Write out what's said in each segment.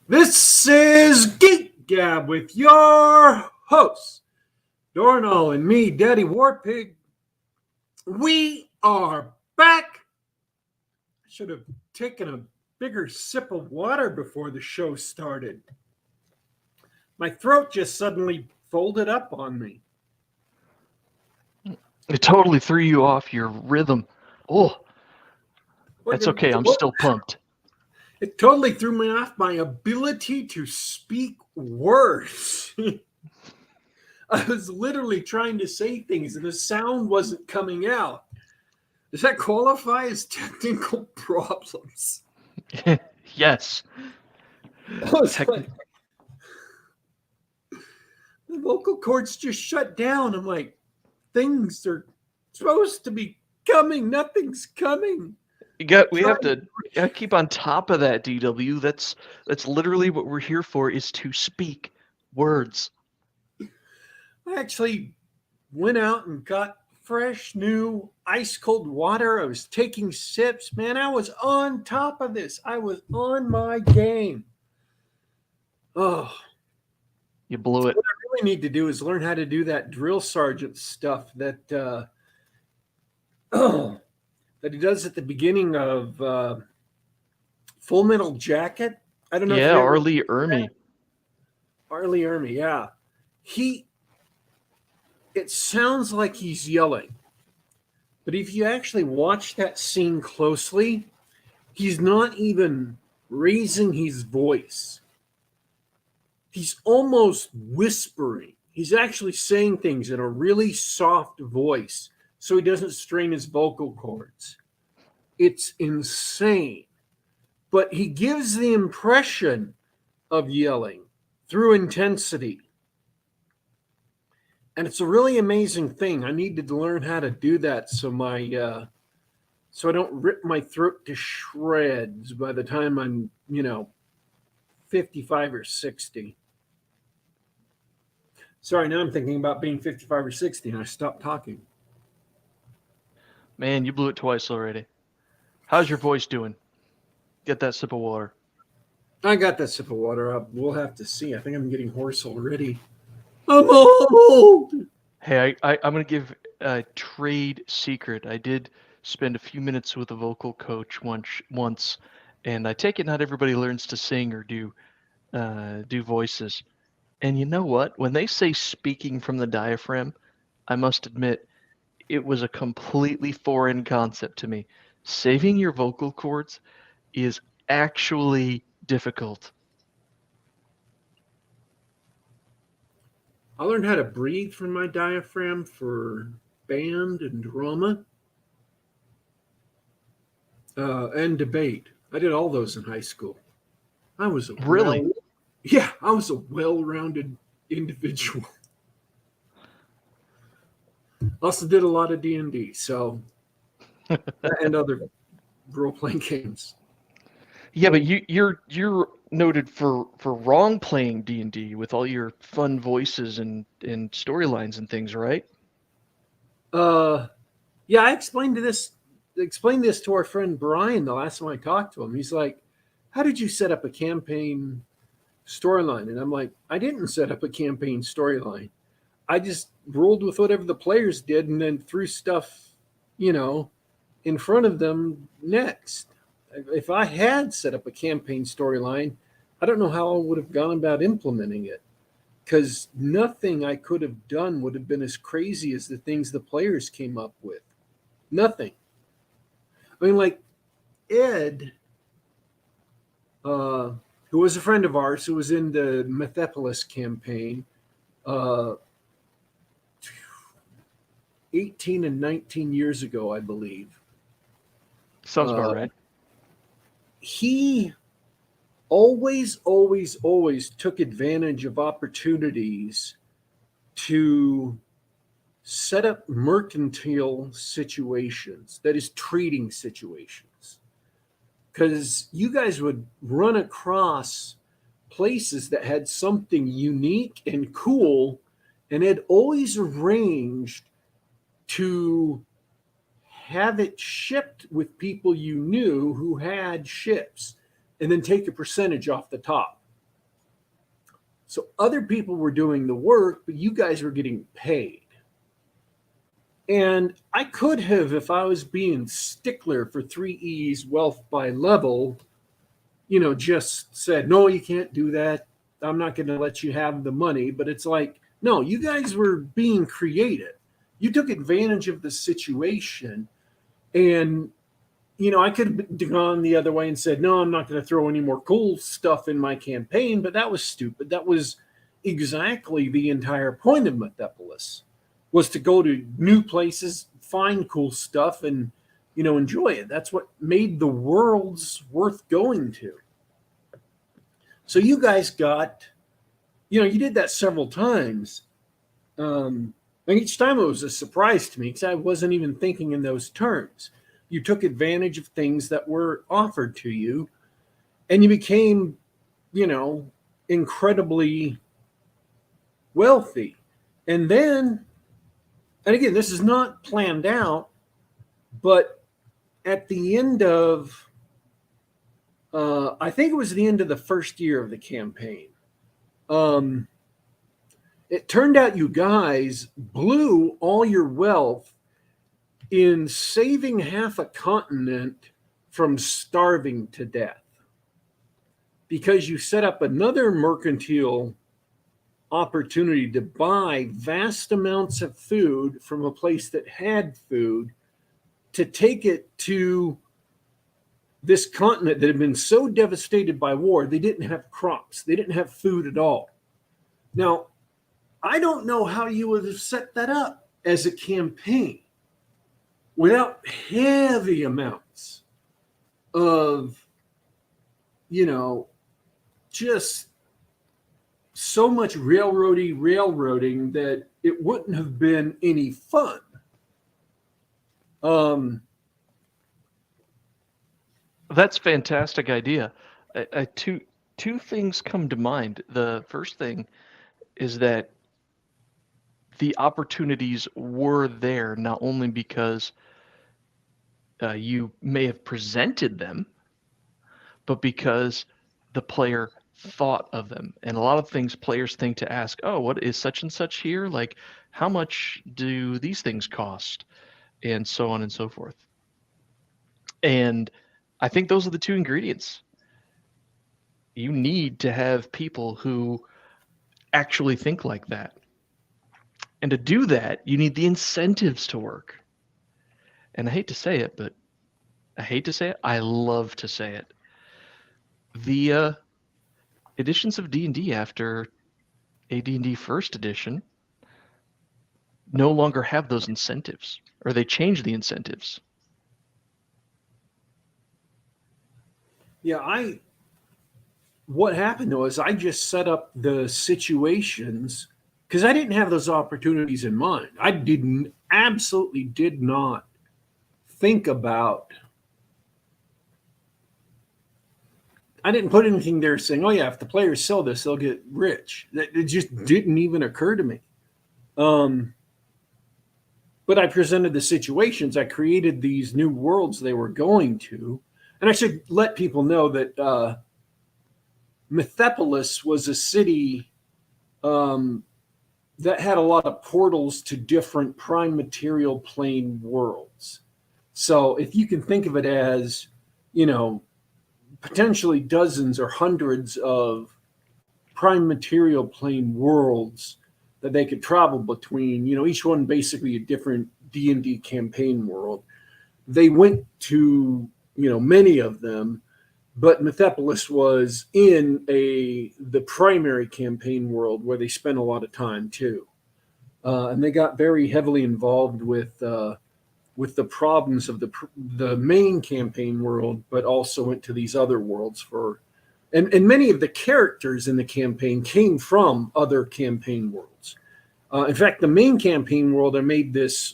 This is Geek Gab with your hosts, Dorrinal and me, Daddy Warpig. We are back. I should have taken a bigger sip of water before the show started. My throat just suddenly folded up on me. It totally threw you off your rhythm. Oh, that's okay. I'm still pumped. It totally threw me off my ability to speak words. I was literally trying to say things and the sound wasn't coming out. Does that qualify as technical problems? Yes. Like, the vocal cords just shut down. I'm like, things are supposed to be coming. Nothing's coming. We have to keep on top of that, DW. That's literally what we're here for, is to speak words. I actually went out and got fresh, new, ice cold water. I was taking sips. Man, I was on top of this. I was on my game. Oh, you blew it. What I really need to do is learn how to do that drill sergeant stuff that that he does at the beginning of Full Metal Jacket. I don't know. Yeah, R. Lee Ermey. R. Lee Ermey, yeah. It sounds like he's yelling, but if you actually watch that scene closely, he's not even raising his voice. He's almost whispering. He's actually saying things in a really soft voice so he doesn't strain his vocal cords. It's insane. But he gives the impression of yelling through intensity. And it's a really amazing thing. I need to learn how to do that so I don't rip my throat to shreds by the time I'm, 55 or 60. Sorry, now I'm thinking about being 55 or 60 and I stopped talking. Man, you blew it twice already. How's your voice doing? Get that sip of water. I got that sip of water up. We'll have to see. I think I'm getting hoarse already. I'm old. Hey, I'm going to give a trade secret. I did spend a few minutes with a vocal coach once, and I take it not everybody learns to sing or do voices. And you know what? When they say speaking from the diaphragm, I must admit, it was a completely foreign concept to me. Saving your vocal cords is actually difficult. I learned how to breathe from my diaphragm for band and drama and debate. I did all those in high school. I was Really? I was a well-rounded individual. Also did a lot of D&D, so and other role-playing games. Yeah, but you're noted for wrong playing D&D with all your fun voices and storylines and things, right? Yeah, I explained this to our friend Brian the last time I talked to him. He's like, "How did you set up a campaign storyline?" And I'm like, "I didn't set up a campaign storyline. I just rolled with whatever the players did and then threw stuff, in front of them next. If I had set up a campaign storyline, I don't know how I would have gone about implementing it, because nothing I could have done would have been as crazy as the things the players came up with. Nothing. I mean, like Ed, who was a friend of ours, who was in the Methepolis campaign, 18 and 19 years ago, I believe. Sounds about right. He always took advantage of opportunities to set up mercantile situations, that is, trading situations. Because you guys would run across places that had something unique and cool, and had always arranged to have it shipped with people you knew who had ships, and then take a percentage off the top. So other people were doing the work, but you guys were getting paid. And I could have, if I was being stickler for 3E's wealth by level, just said, no, you can't do that. I'm not going to let you have the money. But it's like, no, you guys were being creative. You took advantage of the situation. And, I could have gone the other way and said, no, I'm not going to throw any more cool stuff in my campaign. But that was stupid. That was exactly the entire point of Methepolis, was to go to new places, find cool stuff, and enjoy it. That's what made the worlds worth going to. So you guys got, you did that several times. And each time it was a surprise to me because I wasn't even thinking in those terms. You took advantage of things that were offered to you, and you became, incredibly wealthy. And again, this is not planned out, but at the end of, I think it was the end of the first year of the campaign, it turned out you guys blew all your wealth in saving half a continent from starving to death, because you set up another mercantile opportunity to buy vast amounts of food from a place that had food, to take it to this continent that had been so devastated by war, they didn't have crops. They didn't have food at all. Now, I don't know how you would have set that up as a campaign without heavy amounts of, just so much railroading that it wouldn't have been any fun. That's a fantastic idea. Two things come to mind. The first thing is that the opportunities were there not only because you may have presented them, but because the player thought of them. And a lot of things players think to ask, oh, what is such and such here? Like, how much do these things cost? And so on and so forth. And I think those are the two ingredients. You need to have people who actually think like that. And to do that, you need the incentives to work. And I hate to say it, but I love to say it. The editions of D&D after AD&D First Edition no longer have those incentives, or they change the incentives. Yeah, what happened was I just set up the situations because I didn't have those opportunities in mind. I absolutely did not think about, I didn't put anything there saying, oh yeah, if the players sell this, they'll get rich. It just didn't even occur to me. But I presented the situations. I created these new worlds they were going to. And I should let people know that Methepolis was a city that had a lot of portals to different prime material plane worlds. So if you can think of it as, potentially dozens or hundreds of prime material plane worlds that they could travel between, each one basically a different D&D campaign world. They went to, many of them, but Methepolis was in the primary campaign world where they spent a lot of time too. And they got very heavily involved with the problems of the main campaign world, but also went to these other worlds and many of the characters in the campaign came from other campaign worlds. In fact, the main campaign world, I made this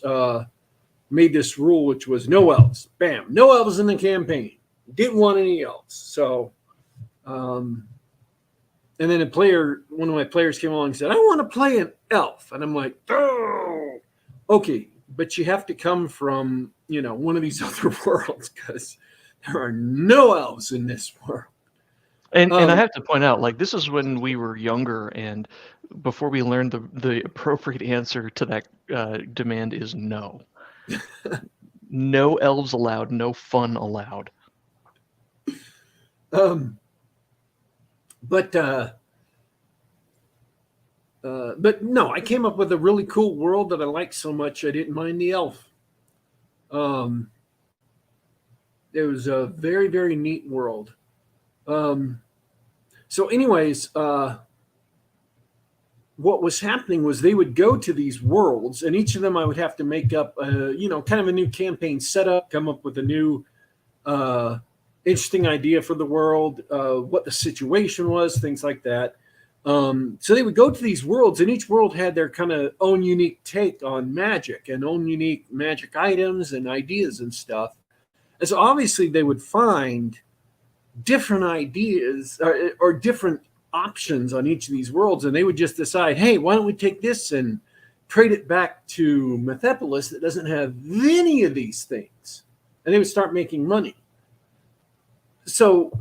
rule, which was no elves. Bam, no elves in the campaign. Didn't want any elves. So, and then one of my players came along and said, I want to play an elf. And I'm like, oh, okay, but you have to come from, one of these other worlds because there are no elves in this world. And I have to point out, like, this is when we were younger, and before we learned the appropriate answer to that demand is no. No elves allowed, no fun allowed. But no, I came up with a really cool world that I liked so much I didn't mind the elf. It was a very, very neat world. So, anyways, what was happening was they would go to these worlds, and each of them I would have to make up, kind of a new campaign setup, come up with a new interesting idea for the world, what the situation was, things like that. So they would go to these worlds, and each world had their kind of own unique take on magic and own unique magic items and ideas and stuff. And so obviously they would find different ideas or different options on each of these worlds, and they would just decide, hey, why don't we take this and trade it back to Methepolis that doesn't have any of these things, and they would start making money. So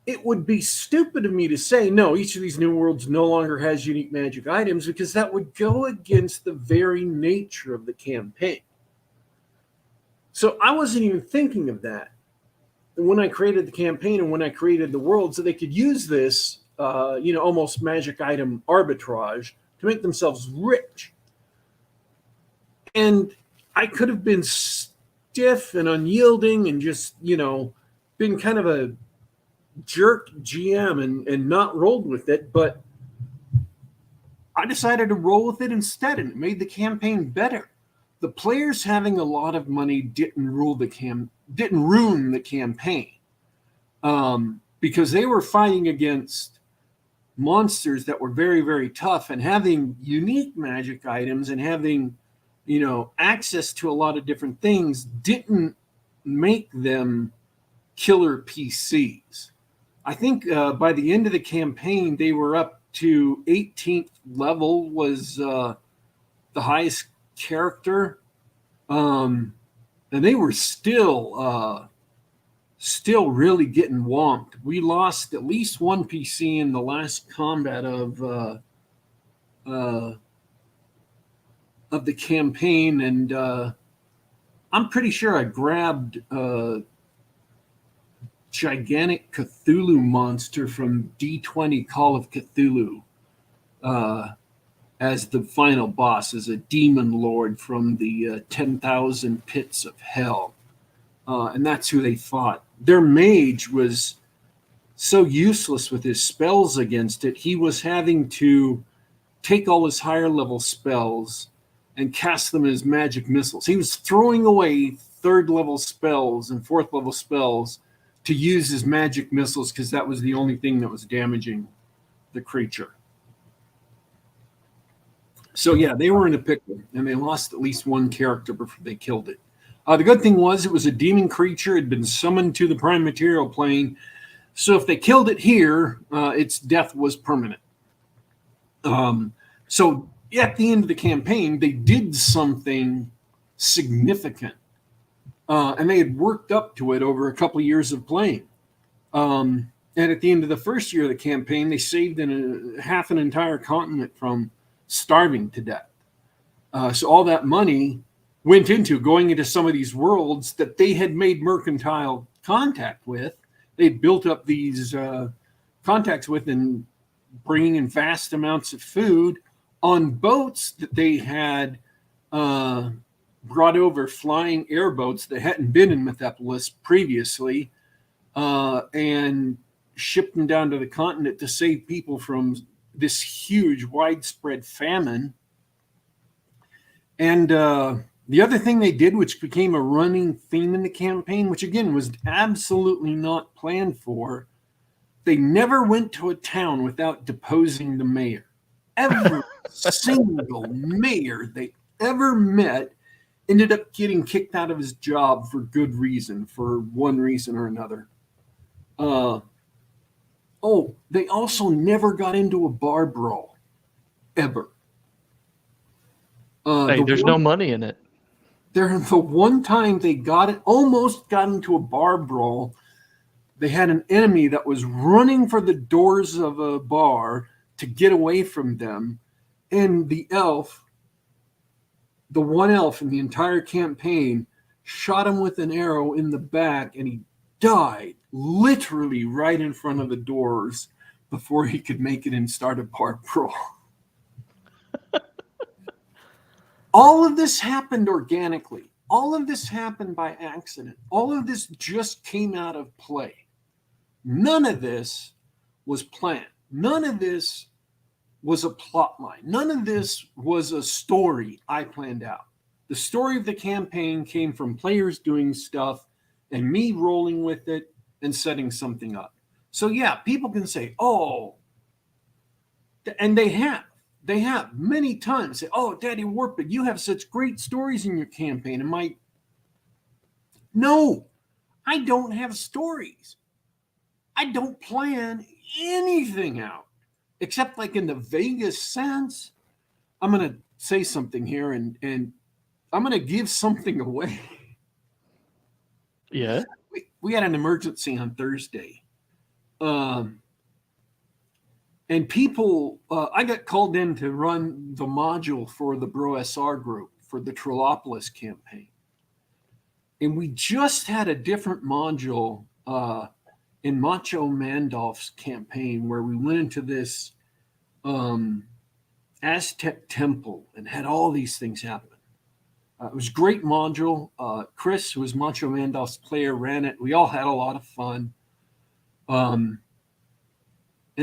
it would be stupid of me to say, no, each of these new worlds no longer has unique magic items, because that would go against the very nature of the campaign. So I wasn't even thinking of that when I created the campaign and when I created the world, so they could use this, almost magic item arbitrage to make themselves rich. And I could have been stiff and unyielding and just, been kind of a jerk GM and not rolled with it, but I decided to roll with it instead, and it made the campaign better. The players having a lot of money didn't ruin the campaign, because they were fighting against monsters that were very, very tough, and having unique magic items and having, access to a lot of different things didn't make them killer PCs. I think by the end of the campaign, they were up to 18th level was the highest character. And they were still really getting whomped. We lost at least one PC in the last combat of the campaign, and I'm pretty sure I grabbed gigantic Cthulhu monster from D20 Call of Cthulhu as the final boss, as a demon lord from the 10,000 pits of hell. And that's who they fought. Their mage was so useless with his spells against it, he was having to take all his higher level spells and cast them as magic missiles. He was throwing away 3rd level spells and 4th level spells to use as magic missiles, because that was the only thing that was damaging the creature. So yeah, they were in a pickle, and they lost at least one character before they killed it. The good thing was it was a demon creature. It had been summoned to the prime material plane, so if they killed it here, its death was permanent. So at the end of the campaign, they did something significant. And they had worked up to it over a couple of years of playing. And at the end of the first year of the campaign, they saved half an entire continent from starving to death. So all that money went into going into some of these worlds that they had made mercantile contact with. They'd built up these contacts with and bringing in vast amounts of food on boats that they had brought over, flying airboats that hadn't been in Methepolis previously, and shipped them down to the continent to save people from this huge widespread famine. And the other thing they did, which became a running theme in the campaign, which again was absolutely not planned for, they never went to a town without deposing the mayor. Every single mayor they ever met ended up getting kicked out of his job for good reason, for one reason or another. They also never got into a bar brawl, ever. There's no money in it. The one time they almost got into a bar brawl, they had an enemy that was running for the doors of a bar to get away from them. And the one elf in the entire campaign, shot him with an arrow in the back, and he died literally right in front of the doors before he could make it and start a bar brawl. All of this happened organically. All of this happened by accident. All of this just came out of play. None of this was planned. None of this was a plot line. None of this was a story I planned out. The story of the campaign came from players doing stuff and me rolling with it and setting something up. So yeah, people can say, oh, and they have many times say, oh, Daddy Warpig, you have such great stories in your campaign. And no, I don't have stories. I don't plan anything out, except like in the Vegas sense. I'm going to say something here and I'm going to give something away. Yeah. We had an emergency on Thursday. And people, I got called in to run the module for the Bro SR group for the Trollopolis campaign. And we just had a different module in Macho Mandolf's campaign where we went into this Aztec temple and had all these things happen. It was a great module. Chris, who was Macho Mandolf's player, ran it. We all had a lot of fun. And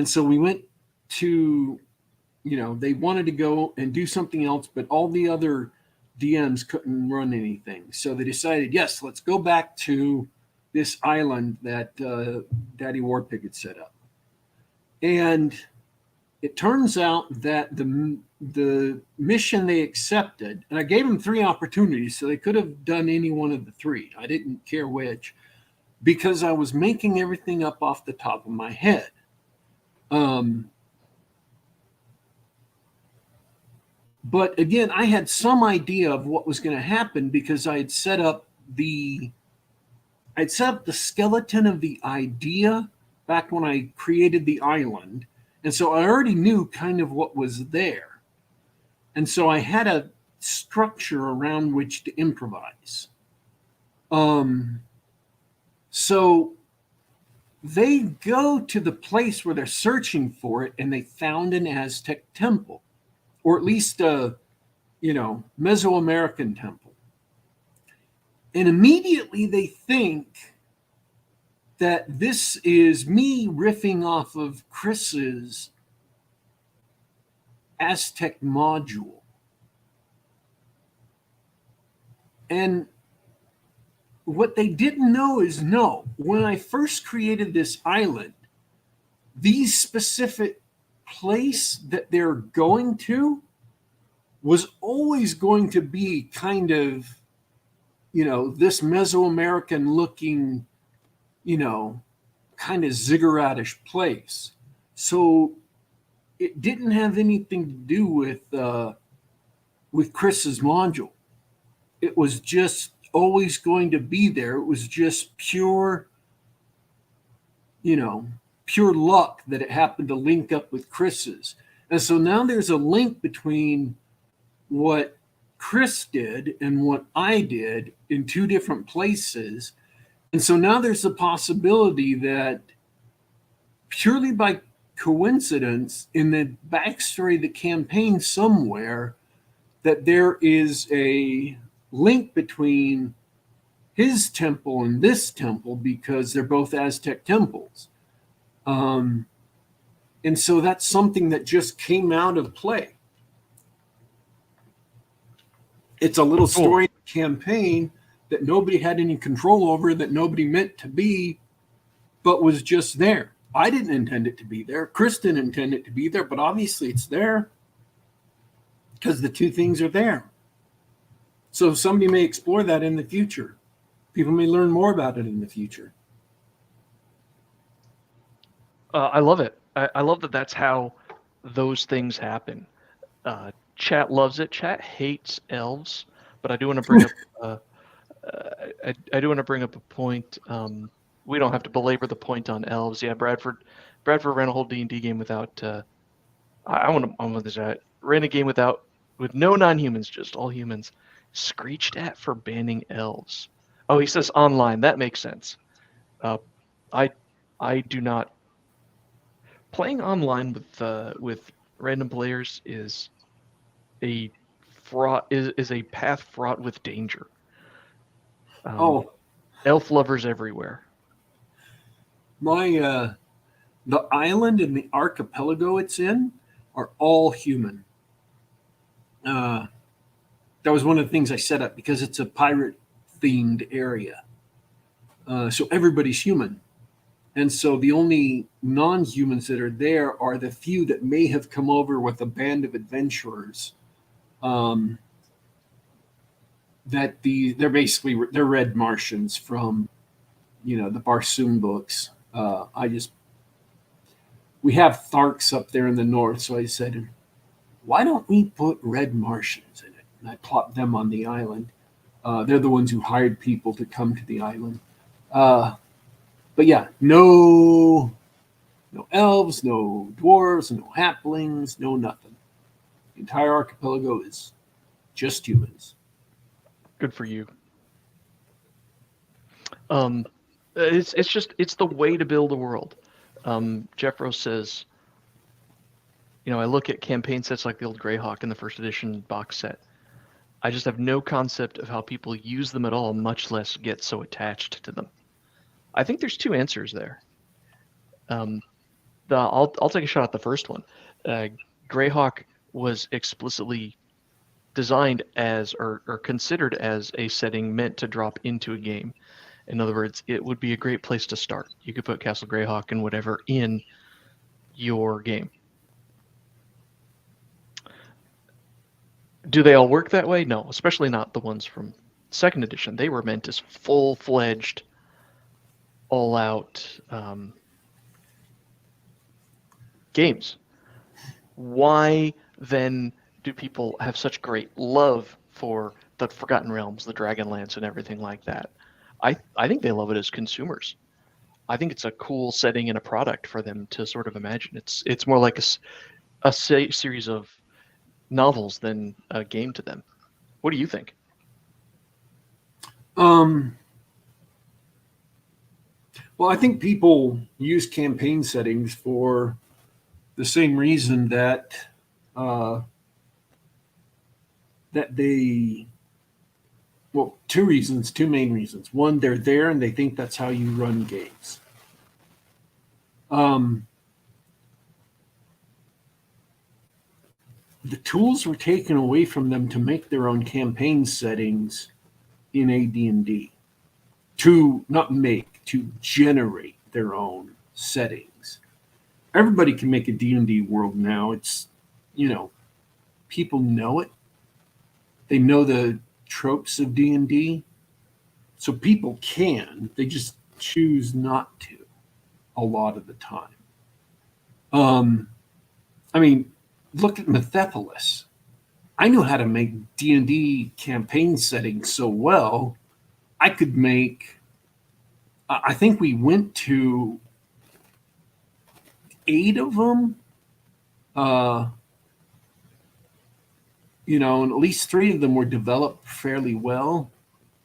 so we went to, they wanted to go and do something else, but all the other DMs couldn't run anything. So they decided, yes, let's go back to this island that Daddy Warpig had set up. And it turns out that the mission they accepted, and I gave them 3 opportunities, so they could have done any one of the 3. I didn't care which, because I was making everything up off the top of my head. But again, I had some idea of what was going to happen because I had set up the skeleton of the idea back when I created the island. And so I already knew kind of what was there. And so I had a structure around which to improvise. So they go to the place where they're searching for it, and they found an Aztec temple, or at least a, Mesoamerican temple. And immediately they think that this is me riffing off of Chris's Aztec module. And what they didn't know is, when I first created this island, these specific place that they're going to was always going to be kind of, this Mesoamerican looking, kind of ziggurat-ish place. So it didn't have anything to do with Chris's module. It was just always going to be there. It was just pure luck that it happened to link up with Chris's. And so now there's a link between what Chris did and what I did in 2 different places. And so now there's a possibility that purely by coincidence in the backstory of the campaign somewhere, that there is a link between his temple and this temple because they're both Aztec temples. And so that's something that just came out of play. It's a little story campaign that nobody had any control over, that nobody meant to be, but was just there. I didn't intend it to be there. Chris didn't intend it to be there, but obviously it's there because the 2 things are there. So somebody may explore that in the future. People may learn more about it in the future. I love it. I love that that's how those things happen. Chat loves it. Chat hates elves, but I do want to bring up I do want to bring up a point. we don't have to belabor the point on elves. Yeah, Bradford ran a whole D&D game without. I want to ran a game with no non-humans, just all humans. Screeched at for banning elves. Oh, he says online. That makes sense. I do not. Playing online with random players is a is a path fraught with danger. Elf lovers everywhere. The island and the archipelago it's in are all human. That was one of the things I set up because it's a pirate themed area. So everybody's human. And so the only non-humans that are there are the few that may have come over with a band of adventurers. They're red Martians from, the Barsoom books. We have Tharks up there in the north, so I said, why don't we put red Martians in it? And I plopped them on the island. They're the ones who hired people to come to the island. But yeah, no elves, no dwarves, no halflings, no nothing. The entire archipelago is just humans. Good for you. It's the way to build a world. Jeff Rose says, I look at campaign sets like the old Greyhawk in the first edition box set. I just have no concept of how people use them at all, much less get so attached to them. I think there's two answers there. I'll take a shot at the first one. Greyhawk was explicitly designed as or considered as a setting meant to drop into a game. In other words, it would be a great place to start. You could put Castle Greyhawk and whatever in your game. Do they all work that way? No, especially not the ones from second edition. They were meant as full-fledged, all-out games. Why then do people have such great love for the Forgotten Realms, the Dragonlance, and everything like that? I think they love it as consumers. I think it's a cool setting and a product for them to sort of imagine. It's more like a series of novels than a game to them. What do you think? Well, I think people use campaign settings for the same reason that two main reasons. One, they're there and they think that's how you run games. The tools were taken away from them to make their own campaign settings in AD&D. To generate their own settings. Everybody can make a D&D world now. It's, people know it. They know the tropes of D&D. So people can. They just choose not to a lot of the time. Look at Mephipolis. I knew how to make D&D campaign settings so well. I could make, I think we went to 8 of them, and at least 3 of them were developed fairly well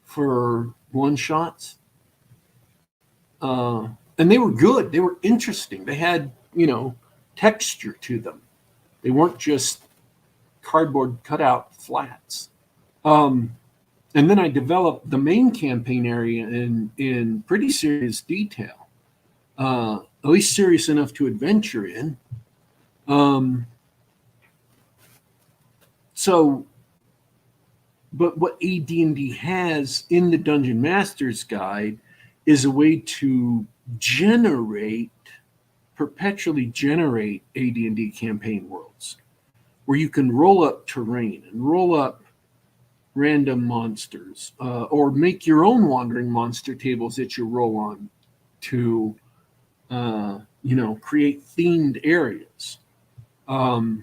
for one-shots. And they were good. They were interesting. They had, texture to them. They weren't just cardboard cutout flats. And then I developed the main campaign area in pretty serious detail, at least serious enough to adventure in. But what AD&D has in the Dungeon Master's Guide is a way to perpetually generate AD&D campaign worlds, where you can roll up terrain and roll up random monsters, or make your own wandering monster tables that you roll on to, create themed areas. Because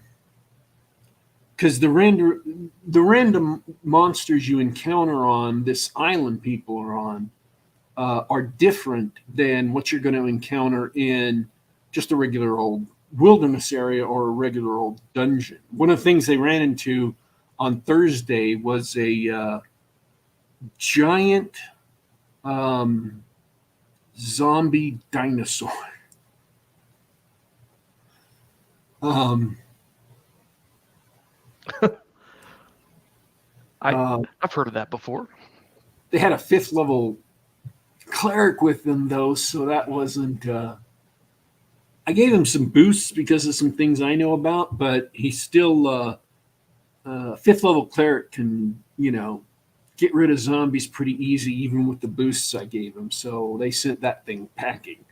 the random monsters you encounter on this island people are on, are different than what you're going to encounter in just a regular old wilderness area or a regular old dungeon. One of the things they ran into on Thursday was a giant zombie dinosaur. I've heard of that before. They had a 5th level cleric with them, though, so that wasn't. I gave him some boosts because of some things I know about, but he's still 5th level cleric can, get rid of zombies pretty easy, even with the boosts I gave him. So they sent that thing packing.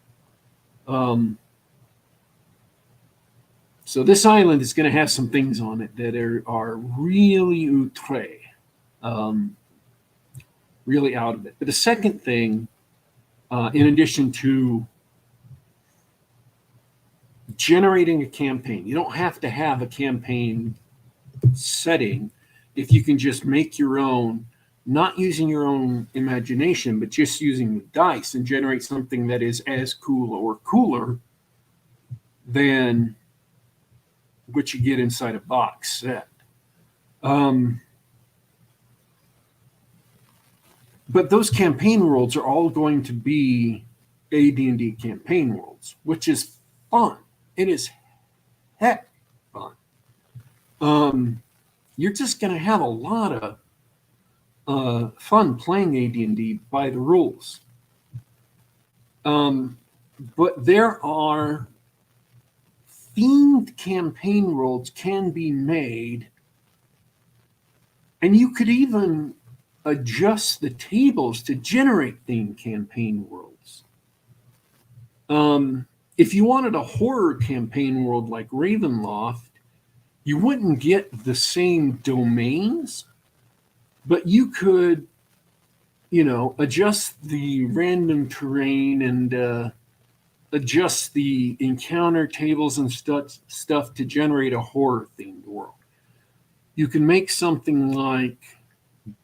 So this island is going to have some things on it that are really outre, really out of it. But the second thing, in addition to generating a campaign, you don't have to have a campaign setting if you can just make your own, not using your own imagination, but just using the dice and generate something that is as cool or cooler than what you get inside a box set. But those campaign worlds are all going to be AD&D campaign worlds, which is fun. It is heck fun. You're just going to have a lot of fun playing AD&D by the rules. But there are themed campaign worlds can be made, and you could even adjust the tables to generate themed campaign worlds. If you wanted a horror campaign world like Ravenloft, you wouldn't get the same domains, but you could, adjust the random terrain and adjust the encounter tables and stuff to generate a horror-themed world. You can make something like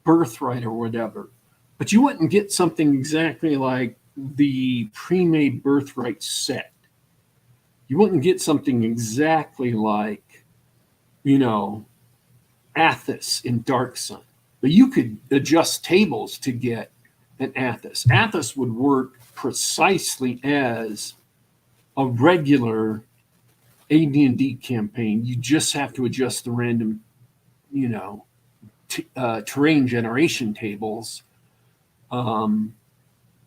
Birthright or whatever, but you wouldn't get something exactly like the pre-made Birthright set. You wouldn't get something exactly like, Athos in Dark Sun. But you could adjust tables to get an Athos. Athos would work precisely as a regular AD&D campaign. You just have to adjust the random, terrain generation tables,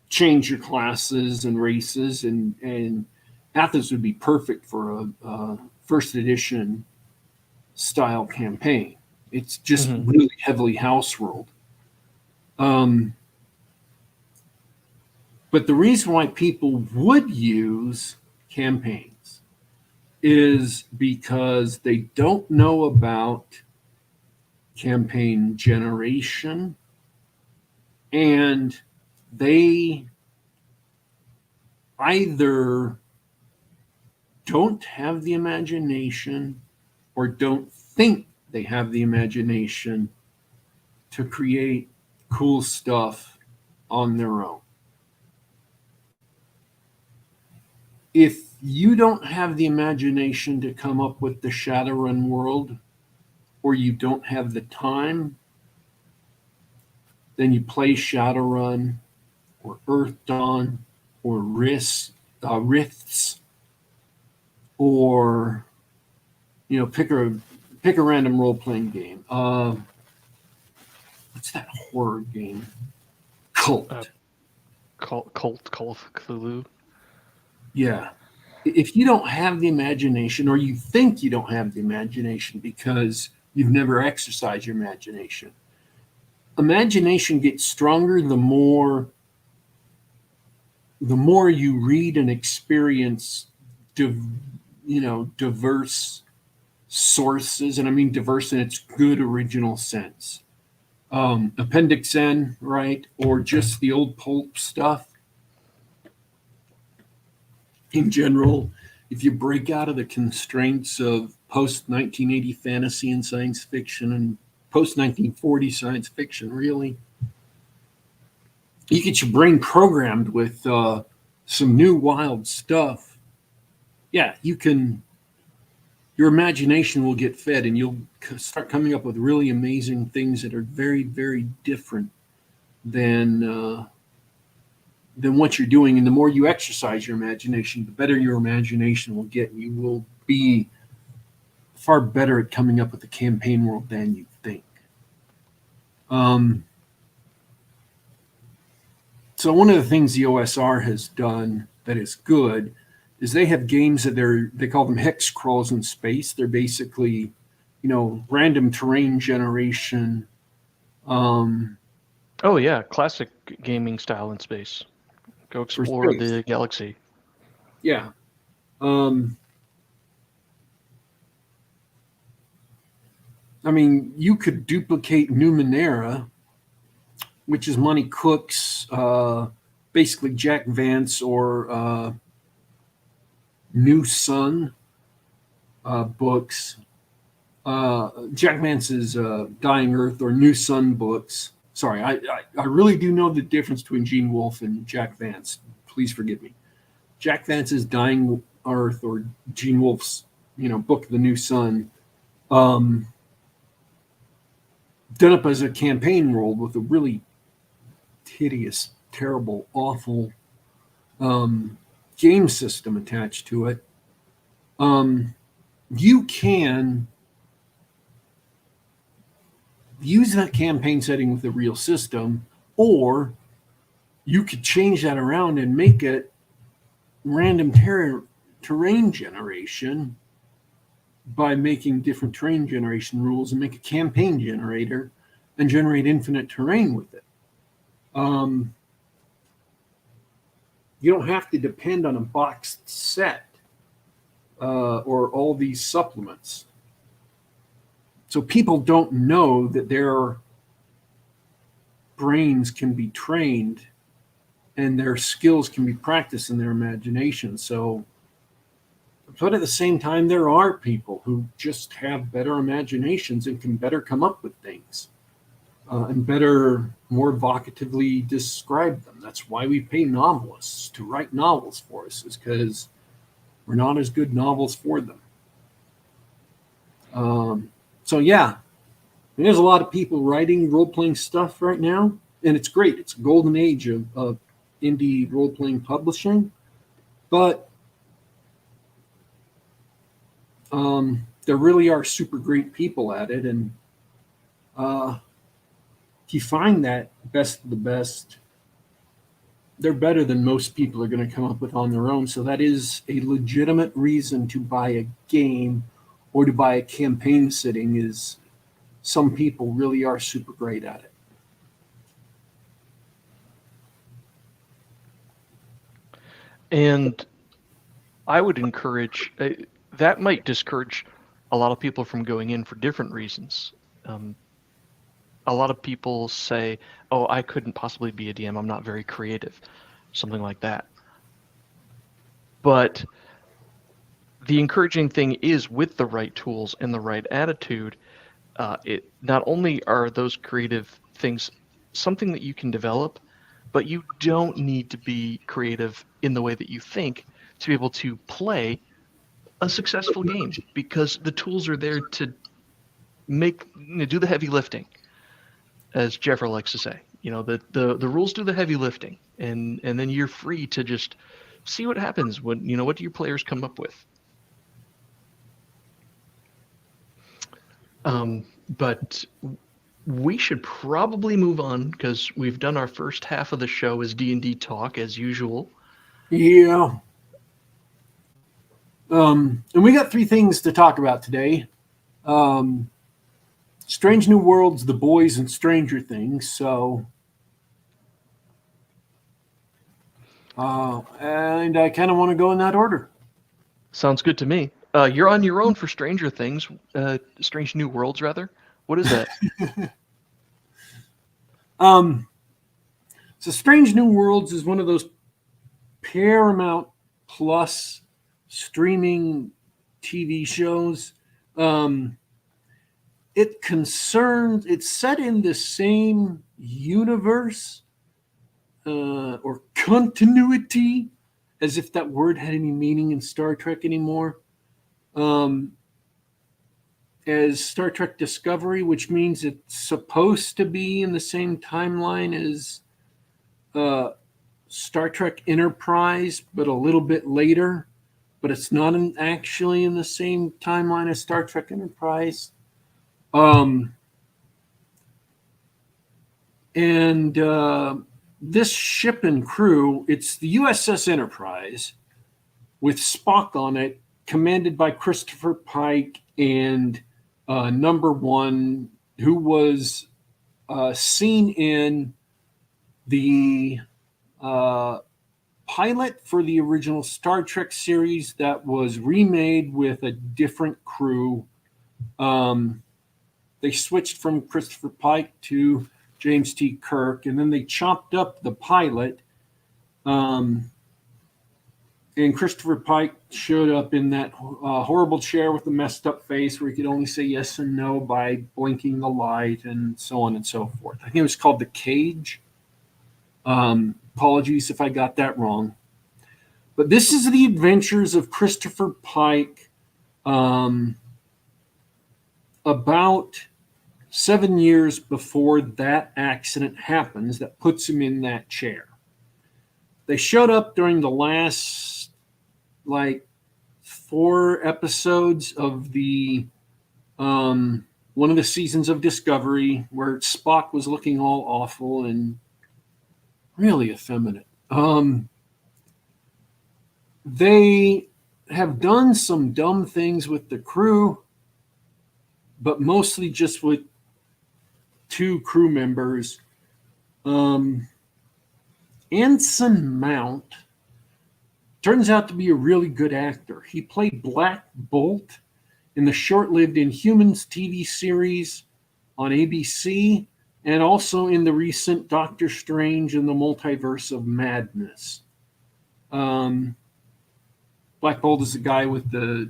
change your classes and races, and Athos would be perfect for a first edition style campaign. It's just really heavily house ruled. But the reason why people would use campaigns is because they don't know about campaign generation, and they either don't have the imagination or don't think they have the imagination to create cool stuff on their own. If you don't have the imagination to come up with the Shadowrun world, or you don't have the time, then you play Shadowrun or Earth Dawn or Rifts, or pick a random role-playing game. What's that horror game? Cult. Call of Cthulhu. Yeah. If you don't have the imagination, or you think you don't have the imagination because you've never exercised your imagination, imagination gets stronger the more you read and experience diverse sources, and I mean diverse in its good original sense. Appendix N, right? Or just the old pulp stuff. In general, if you break out of the constraints of post-1980 fantasy and science fiction and post-1940 science fiction, really, you get your brain programmed with some new wild stuff, yeah, your imagination will get fed and you'll start coming up with really amazing things that are very, very different than what you're doing. And the more you exercise your imagination, the better your imagination will get. And you will be far better at coming up with a campaign world than you think. So one of the things the OSR has done that is good is they have games that they call them hex crawls in space. They're basically, random terrain generation. Oh yeah, classic gaming style in space. Go explore the galaxy. Yeah. I mean, you could duplicate Numenera, which is Monty Cook's, basically Jack Vance or New Sun books. Jack Vance's Dying Earth or New Sun books. Sorry, I really do know the difference between Gene Wolfe and Jack Vance. Please forgive me. Jack Vance's Dying Earth or Gene Wolfe's, book, The New Sun, done up as a campaign world with a really hideous, terrible, awful game system attached to it. You can use that campaign setting with a real system, or you could change that around and make it random terrain generation by making different terrain generation rules and make a campaign generator and generate infinite terrain with it. You don't have to depend on a boxed set or all these supplements. So people don't know that their brains can be trained and their skills can be practiced in their imagination. So, but at the same time, there are people who just have better imaginations and can better come up with things and better, more evocatively describe them. That's why we pay novelists to write novels for us, is because we're not as good novels for them. So yeah, there's a lot of people writing role-playing stuff right now, and it's great. It's a golden age of indie role-playing publishing, but there really are super great people at it, and if you find that best of the best, they're better than most people are going to come up with on their own. So that is a legitimate reason to buy a game or to buy a campaign setting, is some people really are super great at it. And I would encourage, that might discourage a lot of people from going in for different reasons. A lot of people say, oh, I couldn't possibly be a DM. I'm not very creative, something like that. But the encouraging thing is, with the right tools and the right attitude, it not only are those creative things something that you can develop, but you don't need to be creative in the way that you think to be able to play a successful game, because the tools are there to do the heavy lifting, as Jeffrey likes to say. The rules do the heavy lifting, and then you're free to just see what happens when, what do your players come up with. But we should probably move on, because we've done our first half of the show as D&D talk as usual. Yeah. And we got 3 things to talk about today. Strange New Worlds, The Boys, and Stranger Things. So, and I kind of want to go in that order. Sounds good to me. You're on your own for Stranger Things, Strange New Worlds, rather. What is that? So Strange New Worlds is one of those Paramount Plus streaming TV shows. It's set in the same universe or continuity, as if that word had any meaning in Star Trek anymore, as Star Trek Discovery, which means it's supposed to be in the same timeline as Star Trek Enterprise, but a little bit later. But it's not actually in the same timeline as Star Trek Enterprise. This ship and crew, it's the USS Enterprise with Spock on it, commanded by Christopher Pike and Number One, who was seen in the pilot for the original Star Trek series that was remade with a different crew. They switched from Christopher Pike to James T. Kirk, and then they chopped up the pilot. And Christopher Pike showed up in that horrible chair with the messed up face where he could only say yes and no by blinking the light and so on and so forth. I think it was called The Cage. Apologies if I got that wrong. But this is the adventures of Christopher Pike about 7 years before that accident happens that puts him in that chair. They showed up during the last, 4 episodes of the one of the seasons of Discovery where Spock was looking all awful and really effeminate. They have done some dumb things with the crew, but mostly just with 2 crew members. Anson Mount turns out to be a really good actor. He played Black Bolt in the short-lived Inhumans TV series on ABC, and also in the recent Doctor Strange and the Multiverse of Madness. Black Bolt is the guy with the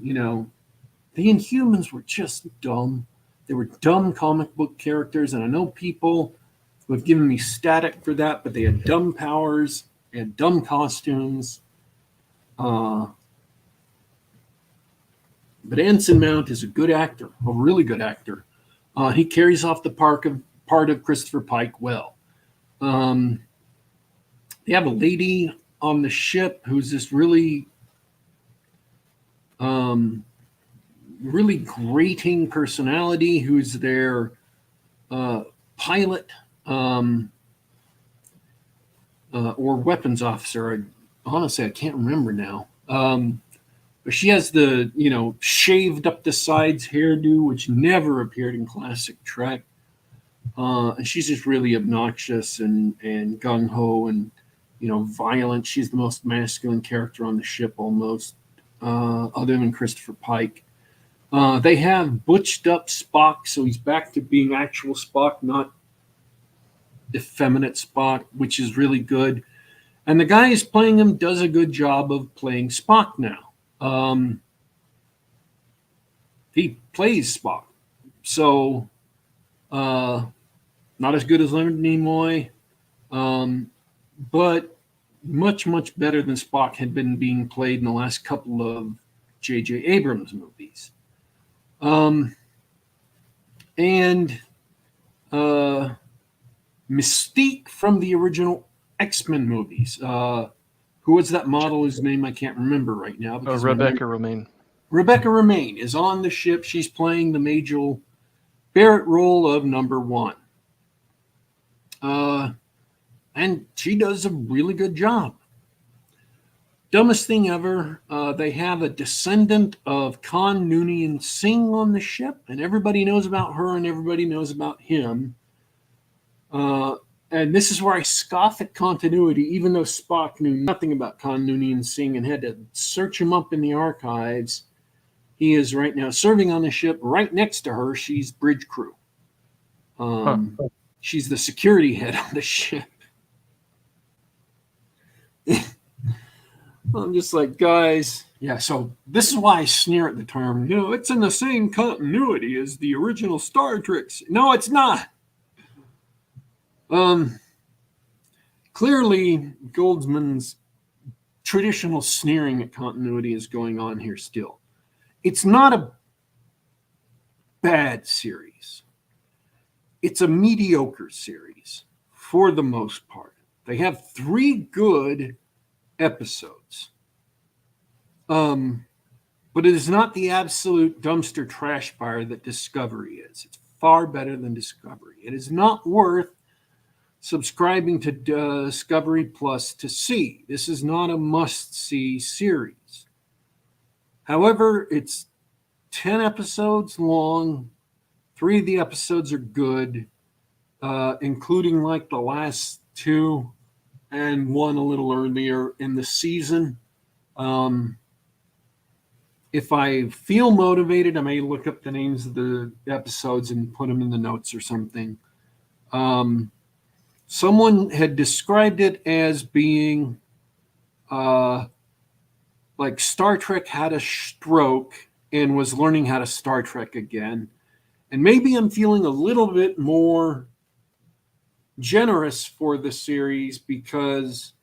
Inhumans were just dumb. They were dumb comic book characters, and I know people who have given me static for that, but they had dumb powers, they had dumb costumes. But Anson Mount is a good actor, a really good actor. He carries off the part of Christopher Pike well. They have a lady on the ship who's this really grating personality, who's their pilot or weapons officer. Honestly, I can't remember now. But she has the, shaved up the sides hairdo, which never appeared in classic Trek. And she's just really obnoxious and gung-ho and, violent. She's the most masculine character on the ship almost, other than Christopher Pike. They have butched up Spock, so he's back to being actual Spock, not effeminate Spock, which is really good. And the guy who's playing him does a good job of playing Spock now. He plays Spock. So, not as good as Leonard Nimoy, but much, much better than Spock had been being played in the last couple of J.J. Abrams movies. Mystique from the original X-Men movies. Who was that model whose name I can't remember right now? Rebecca Romaine. Rebecca Romaine is on the ship. She's playing the Majel Barrett role of Number One. And she does a really good job. Dumbest thing ever, they have a descendant of Khan Noonien Singh on the ship, and everybody knows about her and everybody knows about him. And this is where I scoff at continuity, even though Spock knew nothing about Khan Noonien Singh and had to search him up in the archives. He is right now serving on the ship. Right next to her, she's bridge crew. She's the security head on the ship. I'm just like, guys, yeah, so this is why I sneer at the term, it's in the same continuity as the original Star Trek. No, it's not. clearly Goldsman's traditional sneering at continuity is going on here still. It's not a bad series. It's a mediocre series for the most part. They have 3 good episodes. But it is not the absolute dumpster trash fire that Discovery is. It's far better than Discovery. It is not worth subscribing to Discovery Plus to see. This is not a must-see series. However, it's 10 episodes long. 3 of the episodes are good, including like the last 2 and 1 a little earlier in the season. If I feel motivated, I may look up the names of the episodes and put them in the notes or something. Someone had described it as being like Star Trek had a stroke and was learning how to Star Trek again. And maybe I'm feeling a little bit more generous for the series because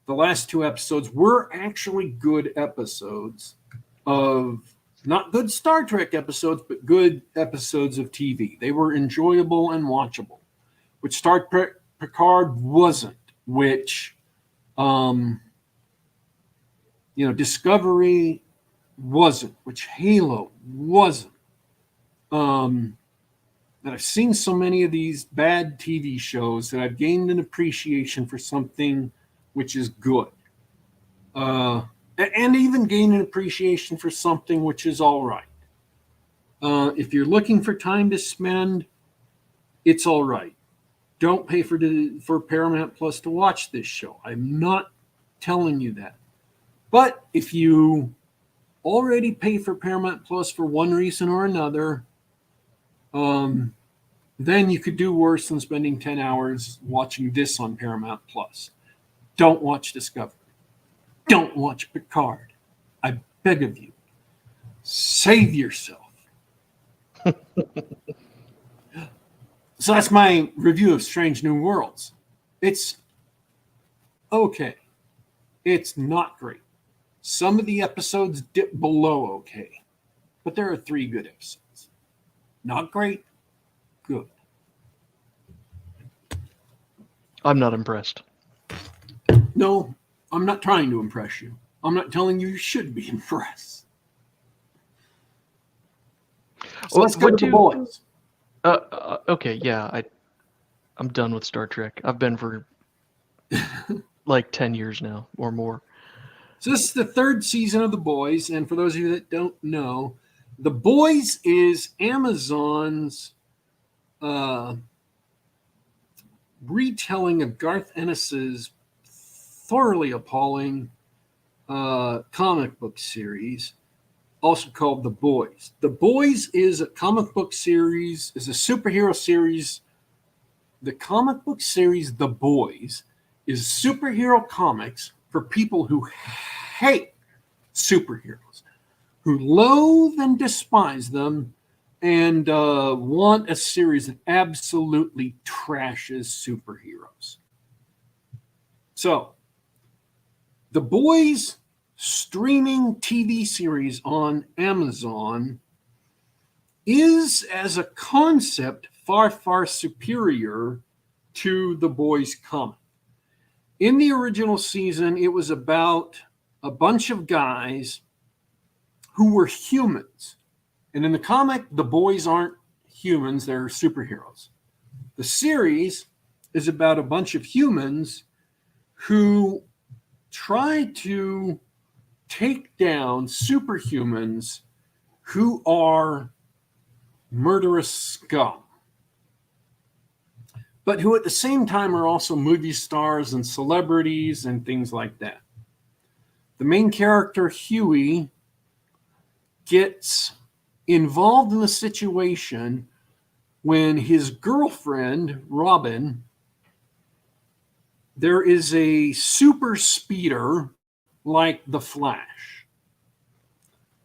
the last 2 episodes were actually good episodes of not good Star Trek episodes, but good episodes of TV. They were enjoyable and watchable, which Star Trek Picard wasn't, which, Discovery wasn't, which Halo wasn't. And I've seen so many of these bad TV shows that I've gained an appreciation for something which is good. And even gain an appreciation for something which is all right. If you're looking for time to spend, it's all right. Don't pay for Paramount Plus to watch this show. I'm not telling you that. But if you already pay for Paramount Plus for one reason or another, then you could do worse than spending 10 hours watching this on Paramount Plus. Don't watch Discovery. Don't watch Picard. I beg of you. Save yourself. So that's my review of Strange New Worlds. It's okay. It's not great. Some of the episodes dip below okay. But there are 3 good episodes. Not great. Good. I'm not impressed. No, I'm not trying to impress you. I'm not telling you should be impressed. So let's go to the boys. Okay, yeah, I'm done with Star Trek. I've been for like 10 years now or more. So this is the 3rd season of The Boys, and for those of you that don't know, The Boys is Amazon's retelling of Garth Ennis's thoroughly appalling comic book series, also called The Boys. The Boys is a comic book series, is a superhero series. The comic book series The Boys is superhero comics for people who hate superheroes, who loathe and despise them, and want a series that absolutely trashes superheroes. So, The Boys streaming TV series on Amazon is, as a concept, far, far superior to The Boys comic. In the original season, it was about a bunch of guys who were humans. And in the comic, the boys aren't humans, they're superheroes. The series is about a bunch of humans who try to take down superhumans who are murderous scum, but who at the same time are also movie stars and celebrities and things like that. The main character, Huey, gets involved in a situation when his girlfriend, Robin, there is a super speeder like the Flash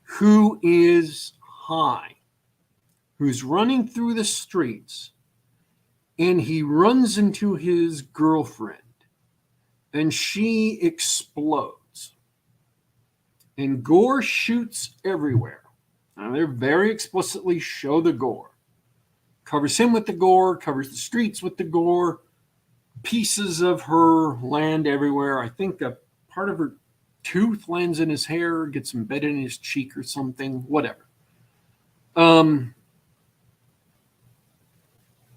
who is high, who's running through the streets, and he runs into his girlfriend. and she explodes. And gore shoots everywhere. Now, they very explicitly show the gore. Covers him with the gore, covers the streets with the gore, pieces of her land everywhere. I think a part of her tooth lands in his hair, gets embedded in his cheek or something, whatever. And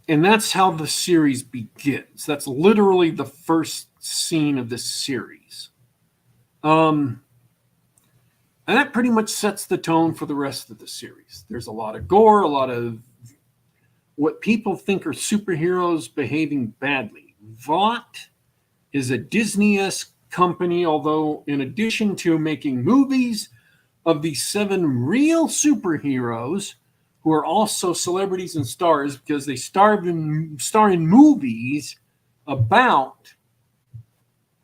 that's how the series begins. That's literally the first scene of this series. And that pretty much sets the tone for the rest of the series. There's a lot of gore, a lot of what people think are superheroes behaving badly. Vought is a Disney-esque company, although in addition to making movies of these 7 real superheroes who are also celebrities and stars because they star in movies about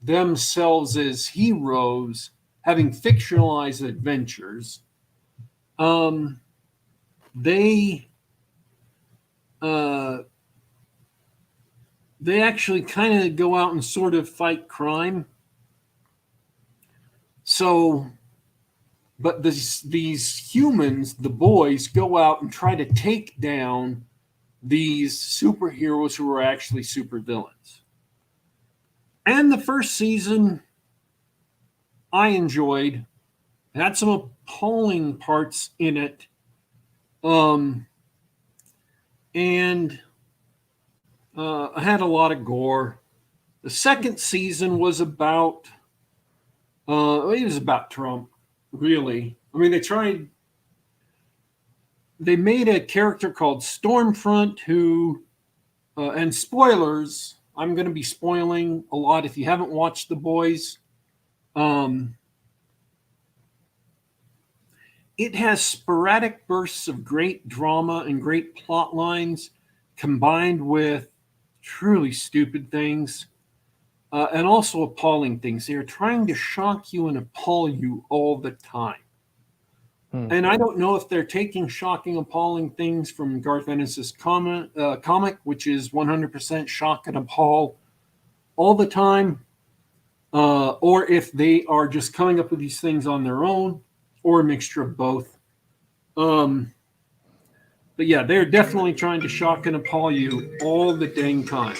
themselves as heroes having fictionalized adventures, they actually kind of go out and sort of fight crime. So, but these humans, the boys, go out and try to take down these superheroes who are actually supervillains. And the first season, I enjoyed. It had some appalling parts in it. And I had a lot of gore. The second season was about, it was about Trump, really. I mean, they made a character called Stormfront who, and spoilers, I'm going to be spoiling a lot if you haven't watched The Boys. It has sporadic bursts of great drama and great plot lines combined with truly stupid things and also appalling things. They are trying to shock you and appall you all the time. And I don't know if they're taking shocking, appalling things from Garth Ennis's comic, which is 100% shock and appall all the time, or if they are just coming up with these things on their own, or a mixture of both. But yeah, they're definitely trying to shock and appall you all the dang time.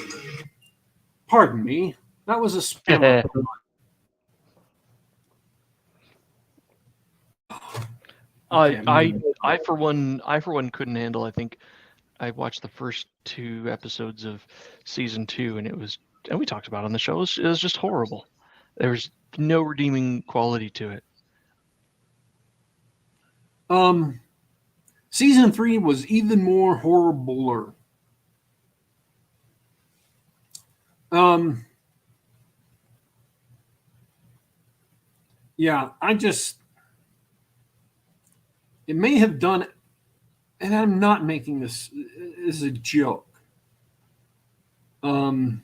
Pardon me, that was a spammer. I for one couldn't handle. I think I watched the first 2 episodes of season 2, and we talked about it on the show. It was just horrible. There was no redeeming quality to it. Season 3 was even more horribler. Yeah, it may have done, and I'm not making this as a joke. I'm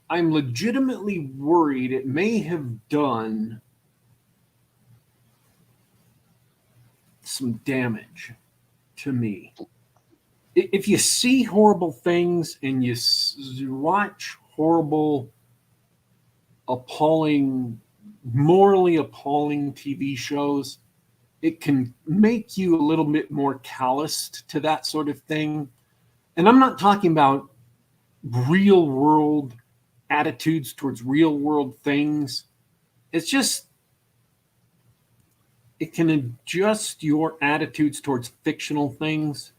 legitimately worried it may have done some damage to me. If you see horrible things and you watch horrible, morally appalling TV shows, it can make you a little bit more calloused to that sort of thing. And I'm not talking about real world attitudes towards real world things. It's just, it can adjust your attitudes towards fictional things,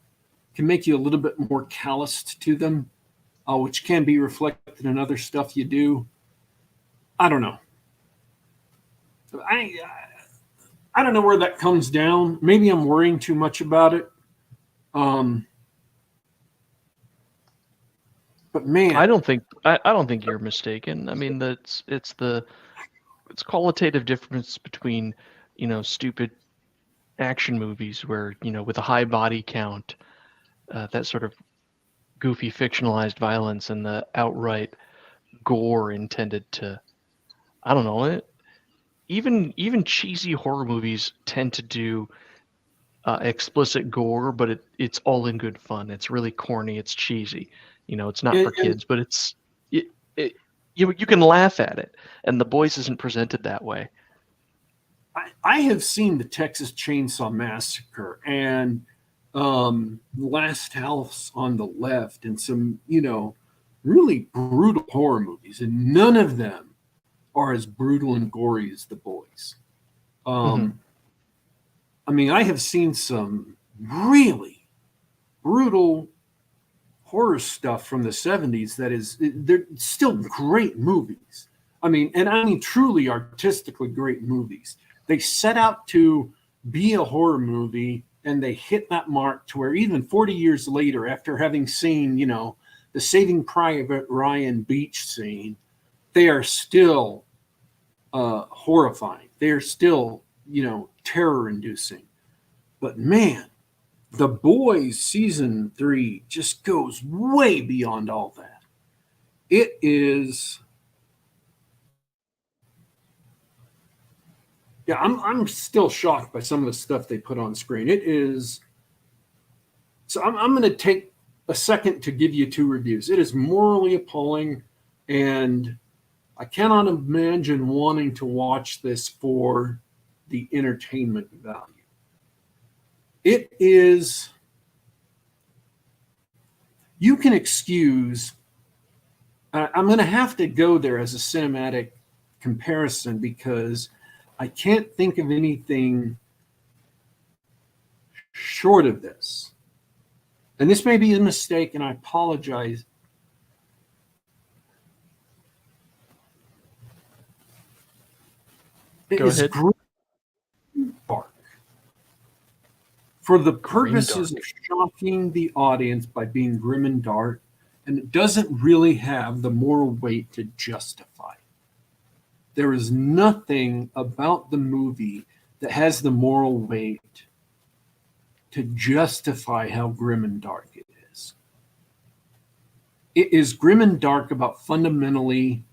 can make you a little bit more calloused to them, which can be reflected in other stuff you do. I don't know. I don't know where that comes down. Maybe I'm worrying too much about it. But man, I don't think you're mistaken. I mean, it's qualitative difference between, stupid action movies where, with a high body count, that sort of goofy fictionalized violence, and the outright gore intended to, I don't know, even cheesy horror movies tend to do explicit gore, but it's all in good fun. It's really corny. It's cheesy. It's not for And kids, but you can laugh at it. And The Boys isn't presented that way. I have seen the Texas Chainsaw Massacre and Last House on the Left and some, really brutal horror movies, and none of them are as brutal and gory as The Boys. I mean, I have seen some really brutal horror stuff from the 70s they're still great movies. I mean, truly artistically great movies. They set out to be a horror movie, and they hit that mark to where even 40 years later, after having seen, the Saving Private Ryan beach scene, they are still horrifying. They are still, terror-inducing. But man, The Boys season 3 just goes way beyond all that. It is... Yeah, I'm still shocked by some of the stuff they put on screen. It is... So I'm going to take a second to give you 2 reviews. It is morally appalling, and I cannot imagine wanting to watch this for the entertainment value. It is... You can excuse... I'm going to have to go there as a cinematic comparison because I can't think of anything short of this. And this may be a mistake, and I apologize. Go ahead. Grim Dark. For the purposes of shocking the audience by being grim and dark, and it doesn't really have the moral weight to justify it. There is nothing about the movie that has the moral weight to justify how grim and dark it is. It is grim and dark about fundamentally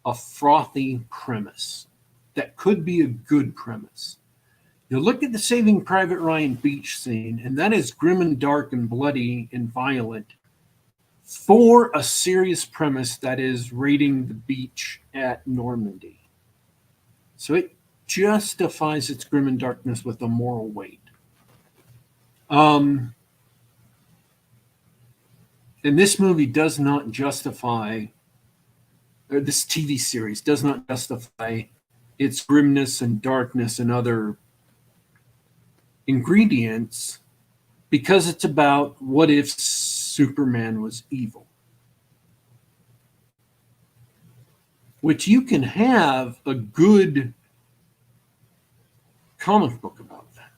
a frothy premise that could be a good premise. You look at the Saving Private Ryan beach scene, and that is grim and dark and bloody and violent for a serious premise that is raiding the beach at Normandy. So it justifies its grim and darkness with a moral weight. And this movie does not justify, or this TV series does not justify its grimness and darkness and other ingredients because it's about what if Superman was evil. Which you can have a good comic book about that.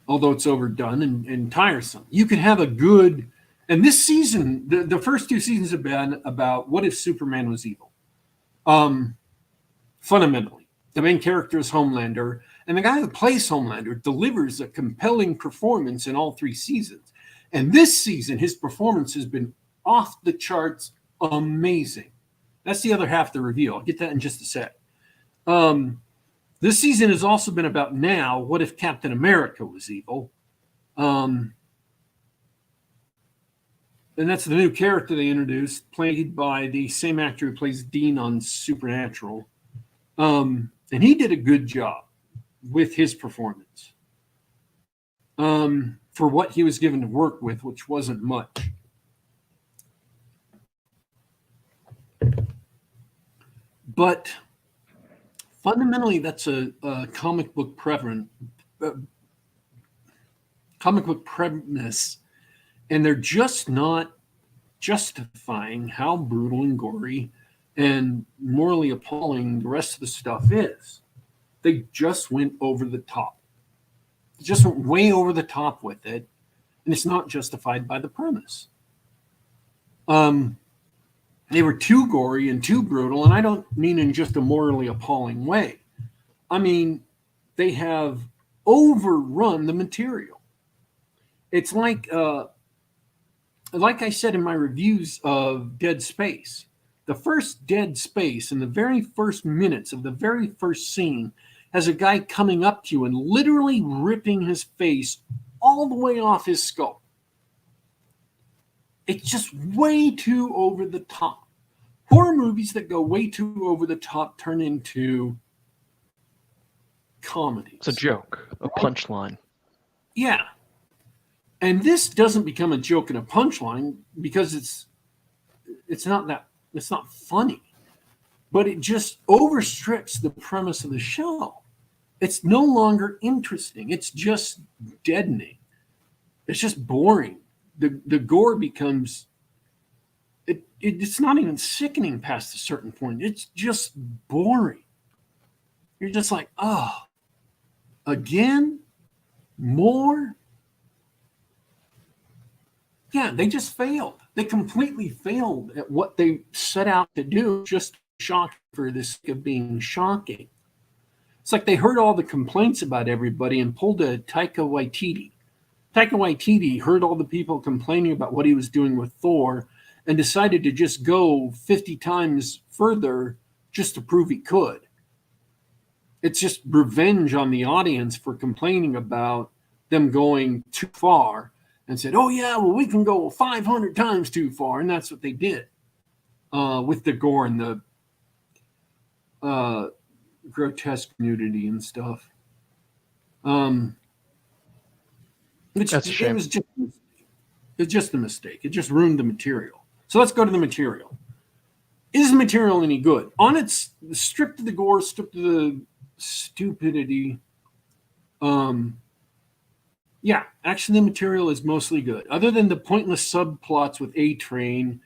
Although it's overdone and tiresome. You can have a good... And this season, the first 2 seasons have been about what if Superman was evil. Fundamentally. The main character is Homelander, and the guy who plays Homelander delivers a compelling performance in all 3 seasons. And this season, his performance has been off the charts amazing. That's the other half of the review. I'll get that in just a sec. This season has also been about now, what if Captain America was evil? And that's the new character they introduced, played by the same actor who plays Dean on Supernatural. And he did a good job with his performance for what he was given to work with, which wasn't much. But fundamentally, that's a comic book premise, and they're just not justifying how brutal and gory and morally appalling the rest of the stuff is. They just went over the top. They just went way over the top with it, and it's not justified by the premise. They were too gory and too brutal, and I don't mean in just a morally appalling way. I mean, they have overrun the material. It's like I said in my reviews of Dead Space. The first Dead Space, in the very first minutes of the very first scene, has a guy coming up to you and literally ripping his face all the way off his skull. It's just way too over the top. Horror movies that go way too over the top turn into comedies. It's a joke, a punchline. Yeah. And this doesn't become a joke and a punchline because it's not funny. But it just overstrips the premise of the show. It's no longer interesting. It's just deadening. It's just boring. The gore becomes it's not even sickening past a certain point. It's just boring. You're just like, oh, again? More? Yeah, they just failed. They completely failed at what they set out to do, just shock for the sake of being shocking. It's like they heard all the complaints about everybody and pulled a Taika Waititi. Taika Waititi heard all the people complaining about what he was doing with Thor and decided to just go 50 times further just to prove he could. It's just revenge on the audience for complaining about them going too far and said, oh, yeah, well, we can go 500 times too far. And that's what they did with the gore and the grotesque nudity and stuff. That's a shame. It was just a mistake. It just ruined the material. So let's go to the material. Is the material any good? On its stripped of the gore, stripped of the stupidity. Yeah, actually the material is mostly good. Other than the pointless subplots with A-Train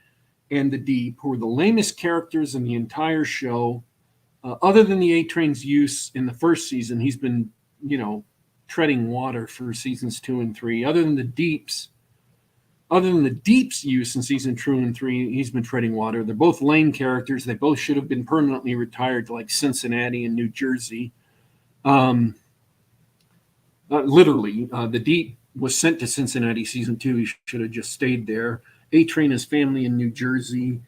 and the Deep, who are the lamest characters in the entire show. Other than the A-Train's use in the first season, he's been, treading water for seasons 2 and 3. Other than the Deep's use in season 2 and 3, he's been treading water. They're both lame characters. They both should have been permanently retired to like Cincinnati and New Jersey. Literally, the Deep was sent to Cincinnati season 2. He should have just stayed there. A-Train has family in New Jersey.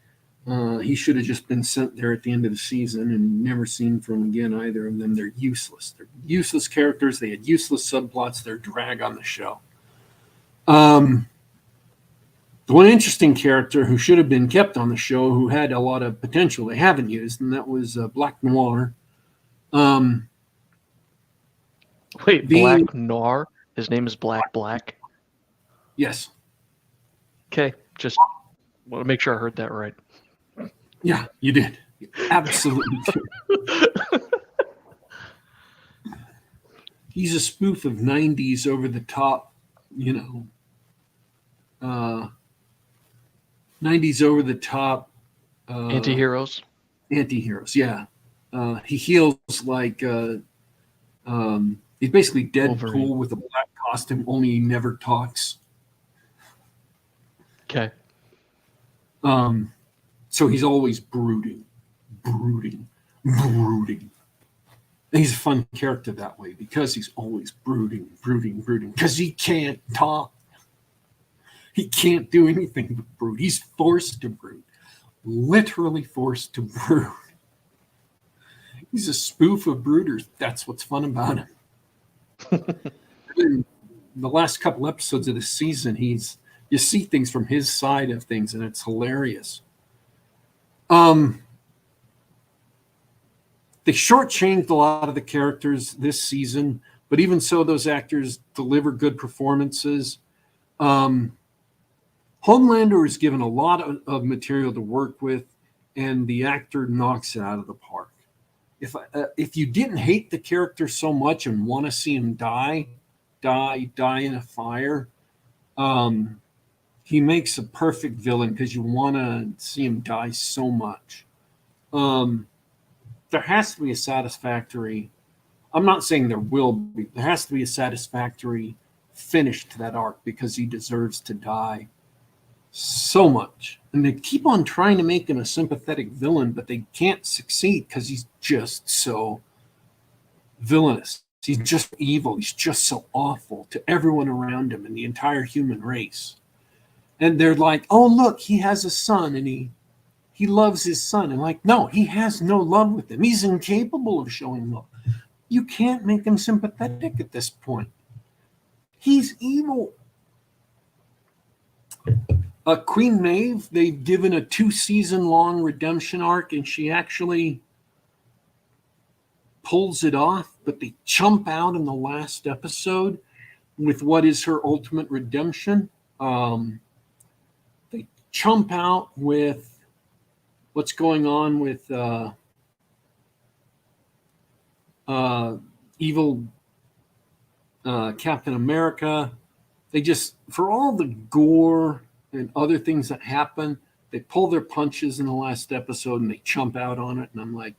He should have just been sent there at the end of the season and never seen from again, either of them. They're useless. They're useless characters. They had useless subplots. They're drag on the show. The one interesting character who should have been kept on the show, who had a lot of potential they haven't used, and that was Black Noir. Black Noir? His name is Black? Yes. Okay, just want to make sure I heard that right. Yeah, you did. You absolutely did. He's a spoof of 90s over the top, 90s over the top. Anti-heroes? Anti-heroes, yeah. He heals like, he's basically Deadpool Wolverine with a black costume, only he never talks. Okay. So he's always brooding. And he's a fun character that way because he's always brooding, because he can't talk. He can't do anything but brood. He's forced to brood. Literally forced to brood. He's a spoof of brooders. That's what's fun about him. In the last couple episodes of the season, you see things from his side of things, and it's hilarious. They shortchanged a lot of the characters this season, but even so, those actors deliver good performances. Homelander is given a lot of material to work with, and the actor knocks it out of the park. If you didn't hate the character so much and want to see him die in a fire, he makes a perfect villain because you want to see him die so much. There has to be a satisfactory, I'm not saying there will be, there has to be a satisfactory finish to that arc because he deserves to die so much. And they keep on trying to make him a sympathetic villain, but they can't succeed because he's just so villainous. He's just evil. He's just so awful to everyone around him and the entire human race. And they're like, oh, look, he has a son and he loves his son. And like, no, he has no love with him. He's incapable of showing love. You can't make him sympathetic at this point. He's evil. Queen Maeve, they've given a 2-season long redemption arc, and she actually pulls it off, but they chump out in the last episode with what is her ultimate redemption. They chump out with what's going on with evil Captain America. They just, for all the gore and other things that happen, they pull their punches in the last episode and they chump out on it. And I'm like,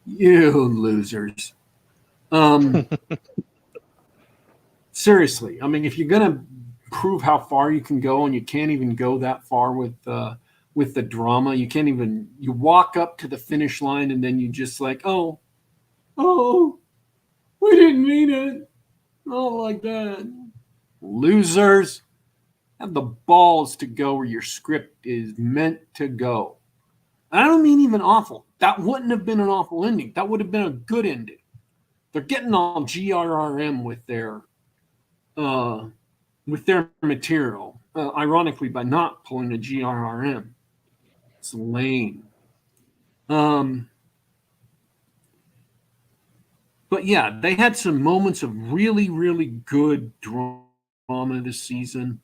you losers. Seriously. I mean, if you're going to prove how far you can go, and you can't even go that far with the drama, you can't even, you walk up to the finish line and then you just like, oh, we didn't mean it. Not like that. Losers. Have the balls to go where your script is meant to go. I don't mean even awful. That wouldn't have been an awful ending. That would have been a good ending. They're getting all GRRM with their material. Ironically, by not pulling a GRRM. It's lame. But yeah, they had some moments of really, really good drama this season.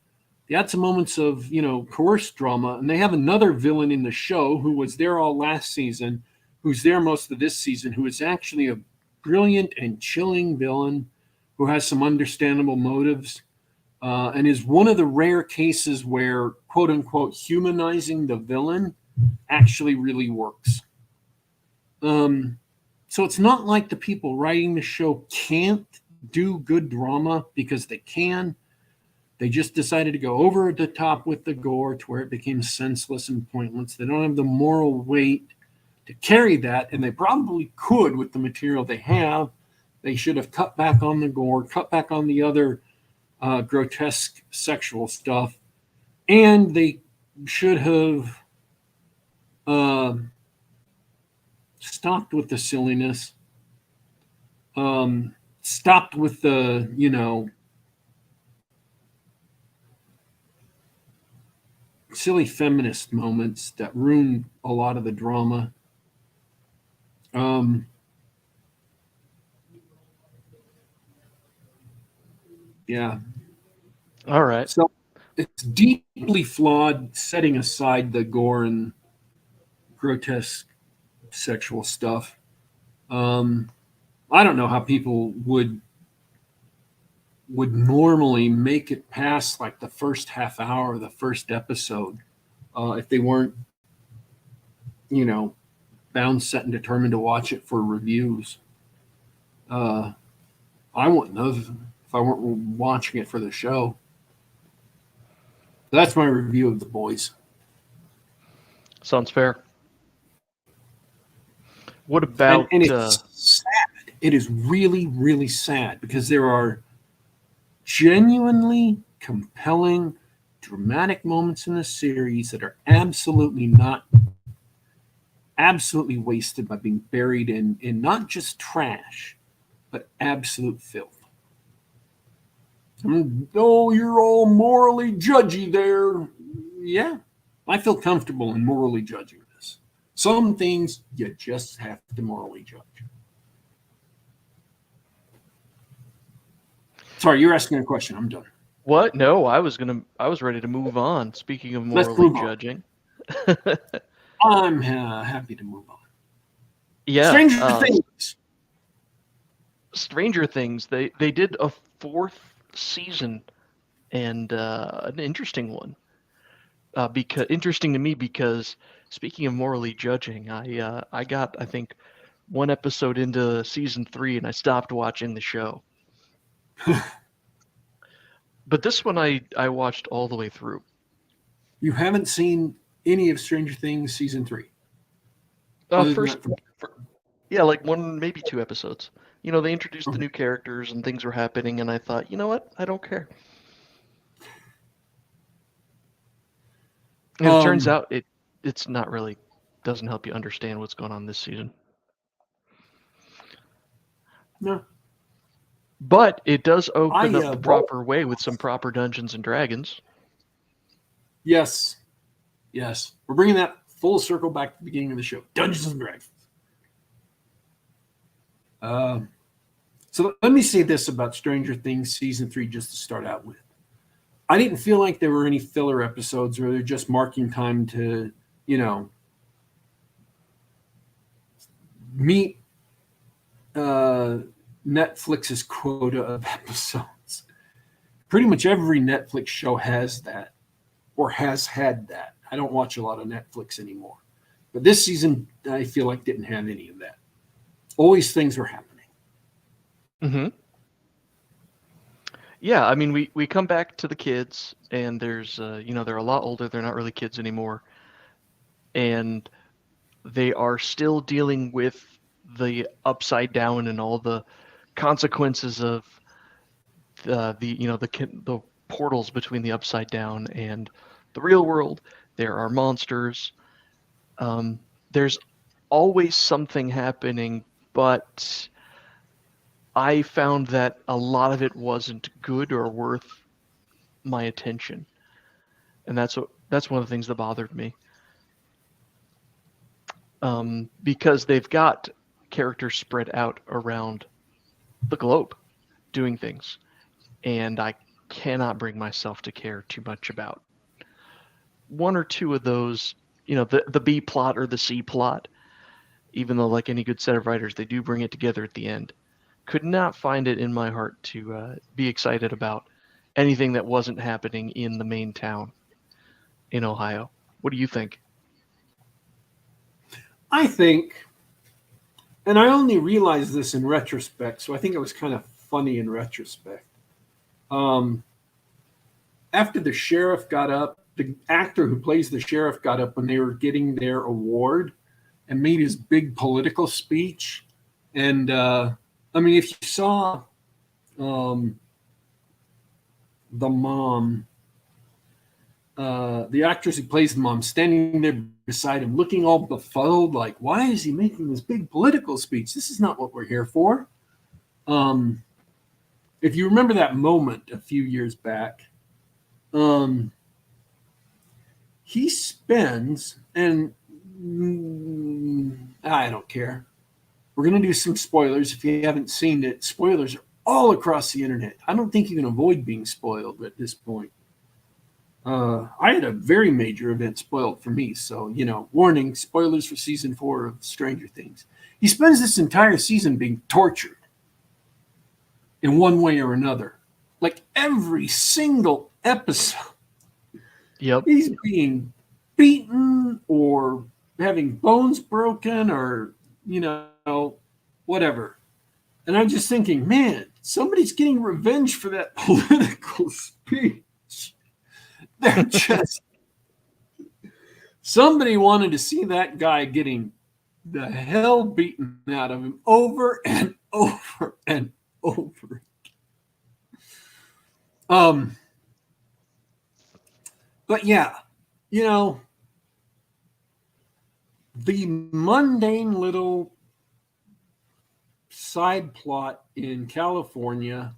They had some moments of, coerced drama, and they have another villain in the show who was there all last season, who's there most of this season, who is actually a brilliant and chilling villain who has some understandable motives, and is one of the rare cases where, quote unquote, humanizing the villain actually really works. So it's not like the people writing the show can't do good drama, because they can. They just decided to go over the top with the gore to where it became senseless and pointless. They don't have the moral weight to carry that, and they probably could with the material they have. They should have cut back on the gore, cut back on the other grotesque sexual stuff, and they should have stopped with the silliness, stopped with the, silly feminist moments that ruin a lot of the drama. Yeah. All right. So it's deeply flawed, setting aside the gore and grotesque sexual stuff. I don't know how people would normally make it past like the first half hour of the first episode if they weren't, bound, set, and determined to watch it for reviews. I wouldn't have if I weren't watching it for the show. That's my review of The Boys. Sounds fair. What about... And it's sad. It is really, really sad, because there are genuinely compelling, dramatic moments in the series that are absolutely wasted by being buried in not just trash, but absolute filth. Oh, you're all morally judgy there. Yeah, I feel comfortable in morally judging this. Some things you just have to morally judge. Sorry, you're asking a question. I'm done. What? No, I was ready to move on. Speaking of morally judging. I'm happy to move on. Yeah. Stranger Things. They did a 4th season, and an interesting one. Interesting to me because, speaking of morally judging, I got, I think, 1 episode into season 3 and I stopped watching the show. But this one I watched all the way through. You haven't seen any of Stranger Things season 3? Yeah, like 1, maybe 2 episodes. They introduced the new characters and things were happening, and I thought, you know what? I don't care. And it turns out it's not really, doesn't help you understand what's going on this season. No. But it does open up the Walt- proper way with some proper Dungeons and Dragons. Yes. Yes. We're bringing that full circle back to the beginning of the show. Dungeons and Dragons. So let me say this about Stranger Things Season 3 just to start out with. I didn't feel like there were any filler episodes where they're just marking time to, meet Netflix's quota of episodes. Pretty much every Netflix show has that or has had that. I don't watch a lot of Netflix anymore. But this season, I feel like didn't have any of that. Always things were happening. Mm-hmm. Yeah, I mean, we come back to the kids, and there's, they're a lot older. They're not really kids anymore. And they are still dealing with the upside down and all the consequences of the portals between the upside down and the real world. There are monsters. There's always something happening, but I found that a lot of it wasn't good or worth my attention, and that's one of the things that bothered me. Because they've got characters spread out around the globe doing things, and I cannot bring myself to care too much about one or two of those, the B plot or the C plot, even though, like any good set of writers, they do bring it together at the end. Could not find it in my heart to be excited about anything that wasn't happening in the main town in Ohio. What do you think? I think, and I only realized this in retrospect, so I think it was kind of funny in retrospect. After the sheriff got up, the actor who plays the sheriff got up when they were getting their award and made his big political speech. And if you saw the mom, the actress who plays the mom, standing there beside him, looking all befuddled, like, why is he making this big political speech? This is not what we're here for. If you remember that moment a few years back, he spends, and I don't care. We're going to do some spoilers. If you haven't seen it, spoilers are all across the internet. I don't think you can avoid being spoiled at this point. I had a very major event spoiled for me. So, warning, spoilers for season 4 of Stranger Things. He spends this entire season being tortured in one way or another. Like every single episode. Yep. He's being beaten or having bones broken or, whatever. And I'm just thinking, man, somebody's getting revenge for that political speech. They're just, somebody wanted to see that guy getting the hell beaten out of him over and over and over. But yeah, the mundane little side plot in California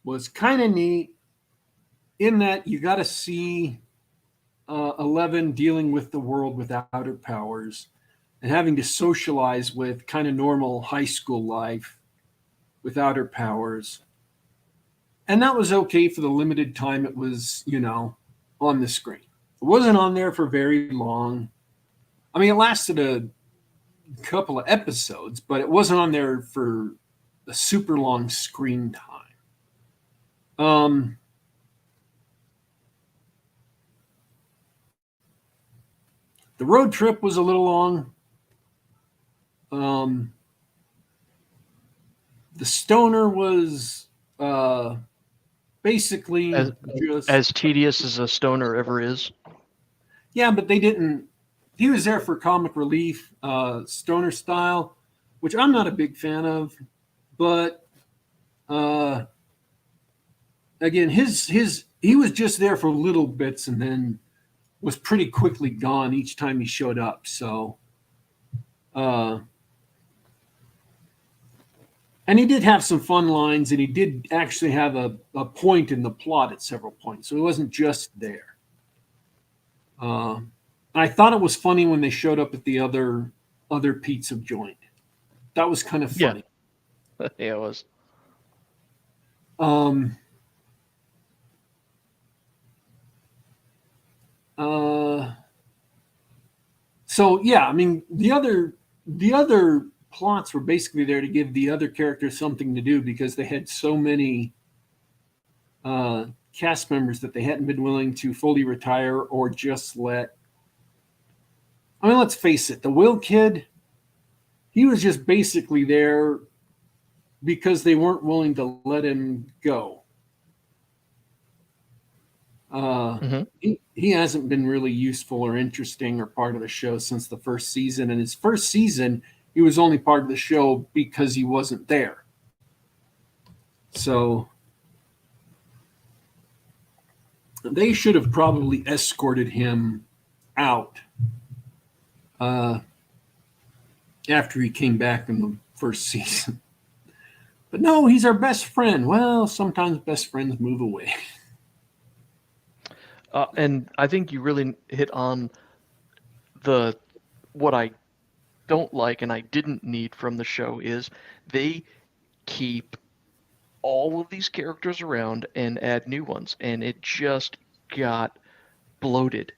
was kind of neat in that you got to see 11 dealing with the world without her powers and having to socialize with kind of normal high school life without her powers. And that was okay for the limited time it was, on the screen. It wasn't on there for very long. I mean, it lasted a couple of episodes, but it wasn't on there for a super long screen time. The road trip was a little long. The stoner was basically as tedious as a stoner ever is. Yeah, but they didn't. He was there for comic relief, stoner style, which I'm not a big fan of. But again, he was just there for little bits and then was pretty quickly gone each time he showed up. So, And he did have some fun lines, and he did actually have a point in the plot at several points. So he wasn't just there. I thought it was funny when they showed up at the other pizza joint. That was kind of funny. Yeah, yeah, it was. So yeah, I mean the other plots were basically there to give the other characters something to do because they had so many cast members that they hadn't been willing to fully retire or just let. I mean, let's face it, the Will Kid, he was just basically there because they weren't willing to let him go. He hasn't been really useful or interesting or part of the show since the first season. And his first season, he was only part of the show because he wasn't there. So they should have probably escorted him out after he came back in the first season. But no, he's our best friend. Well, sometimes best friends move away. And I think you really hit on what I don't like and I didn't need from the show is they keep all of these characters around and add new ones, and it just got bloated.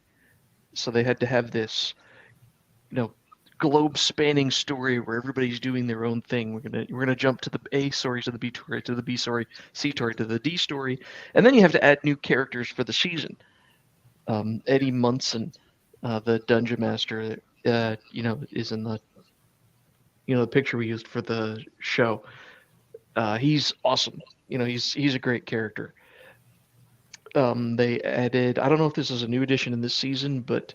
So they had to have this, globe-spanning story where everybody's doing their own thing. We're gonna jump to the A story, to the B story, to the B story, C story, to the D story, and then you have to add new characters for the season. Eddie Munson, the Dungeon Master, is in the picture we used for the show. He's awesome. He's a great character. They added, I don't know if this is a new addition in this season, but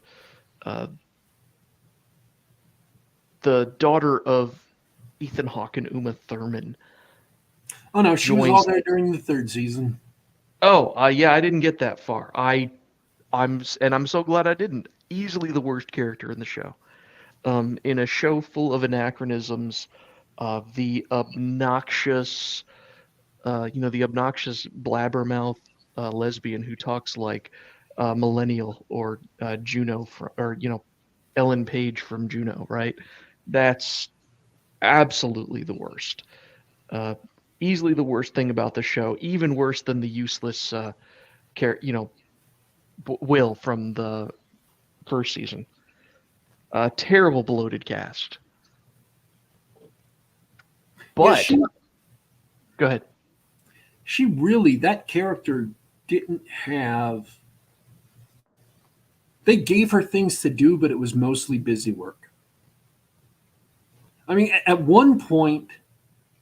the daughter of Ethan Hawke and Uma Thurman. Oh no, she was all there during the third season. Oh, yeah, I didn't get that far. I'm so glad I didn't. Easily the worst character in the show. In a show full of anachronisms, the obnoxious blabbermouth lesbian who talks like Millennial or Juno Ellen Page from Juno, right? That's absolutely the worst. Easily the worst thing about the show, even worse than the useless Will from the first season. Terrible bloated cast. But go ahead. That character didn't have. They gave her things to do, but it was mostly busy work. I mean, at one point,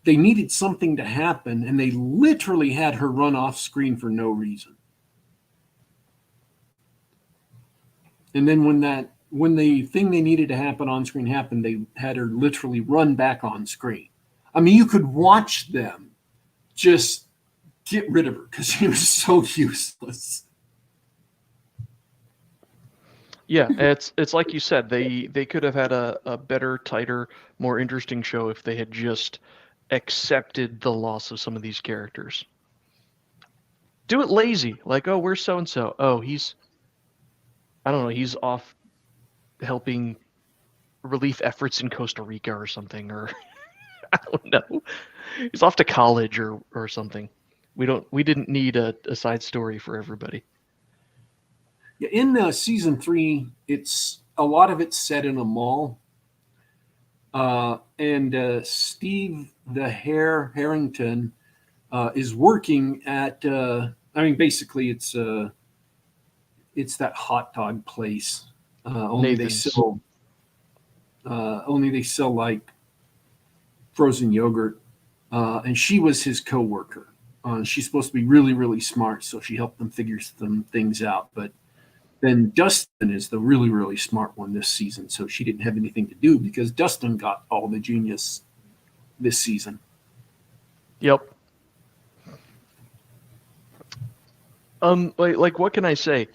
they needed something to happen, and they literally had her run off screen for no reason. And then when the thing they needed to happen on screen happened, they had her literally run back on screen. I mean, you could watch them just get rid of her because she was so useless. Yeah, it's like you said, they could have had a better, tighter, more interesting show if they had just accepted the loss of some of these characters. Do it lazy, like, oh, where's so and so? Oh, he's off helping relief efforts in Costa Rica or something, or I don't know. He's off to college or something. We didn't need a side story for everybody. Yeah, in season 3, it's a lot of it's set in a mall, and Steve the Harrington is working at. Basically, it's that hot dog place. Only they sell like frozen yogurt, and she was his coworker. She's supposed to be really, really smart, so she helped them figure some things out. But then Dustin is the really, really smart one this season, so she didn't have anything to do because Dustin got all the genius this season. Yep. Like what can I say?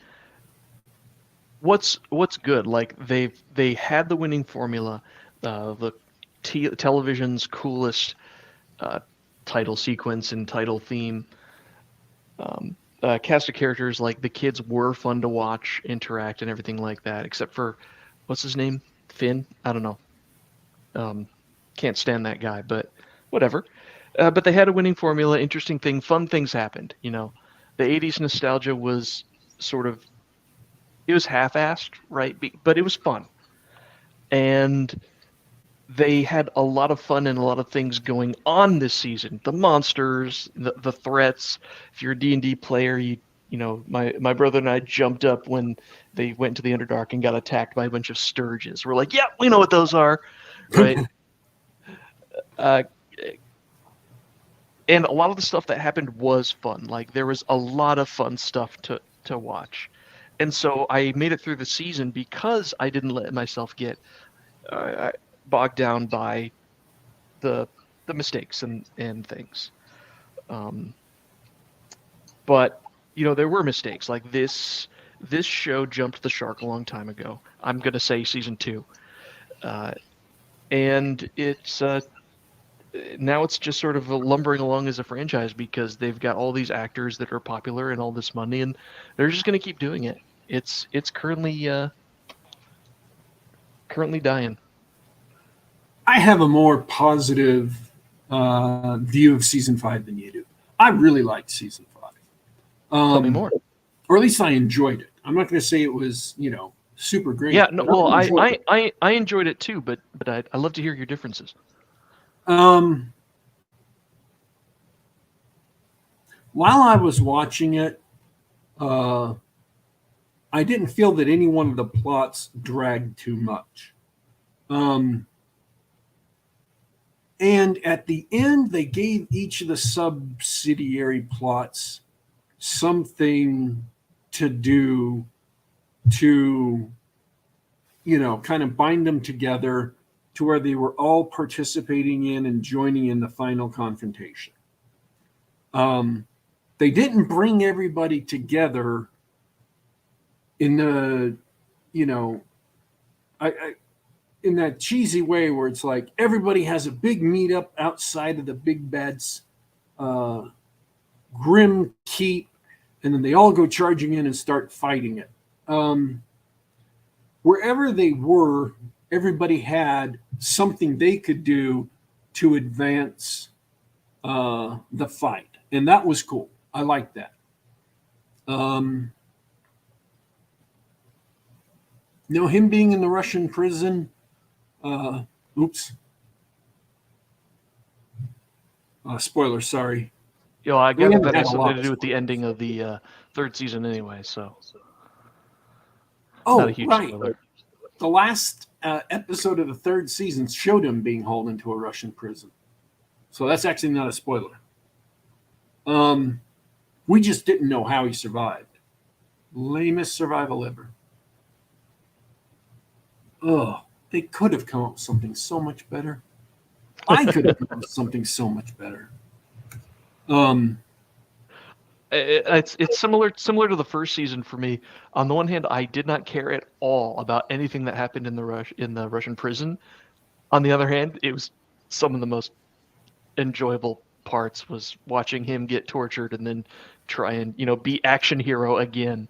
What's good? Like they had the winning formula, the television's coolest title sequence and title theme. Cast of characters, like the kids were fun to watch, interact, and everything like that, except for, what's his name? Finn? I don't know. Can't stand that guy, but whatever. But they had a winning formula, interesting thing, fun things happened. The 80s nostalgia was sort of, it was half-assed, right? But it was fun. And they had a lot of fun and a lot of things going on this season. The monsters, the threats. If you're a D&D player, my brother and I jumped up when they went to the Underdark and got attacked by a bunch of sturges. We're like, yeah, we know what those are, right? And a lot of the stuff that happened was fun. Like, there was a lot of fun stuff to watch. And so I made it through the season because I didn't let myself get bogged down by the mistakes and things. But there were mistakes. Like this show jumped the shark a long time ago. I'm gonna say season 2, and it's now it's just sort of lumbering along as a franchise because they've got all these actors that are popular and all this money, and they're just gonna keep doing it. It's currently dying. I have a more positive view of season 5 than you do. I really liked season 5. Tell me more. Or at least I enjoyed it. I'm not going to say it was, super great. Yeah, no, well, I enjoyed it too, but I'd love to hear your differences. While I was watching it, I didn't feel that any one of the plots dragged too much. And at the end, they gave each of the subsidiary plots something to do to, kind of bind them together to where they were all participating in and joining in the final confrontation. They didn't bring everybody together in the, in that cheesy way where it's like everybody has a big meetup outside of the big bad's grim keep, and then they all go charging in and start fighting it. Wherever they were, everybody had something they could do to advance the fight, and that was cool. I liked that. Him being in the Russian prison. Spoiler, sorry. I guess that has something to do with the ending of the 3rd season anyway, so. Oh, right. Spoiler. The last episode of the 3rd season showed him being hauled into a Russian prison. So that's actually not a spoiler. We just didn't know how he survived. Lamest survival ever. Oh, they could have come up with something so much better. I could have come up with something so much better. It's similar to the 1st season for me. On the one hand, I did not care at all about anything that happened in the Russian prison. On the other hand, it was some of the most enjoyable parts was watching him get tortured and then try and be action hero again.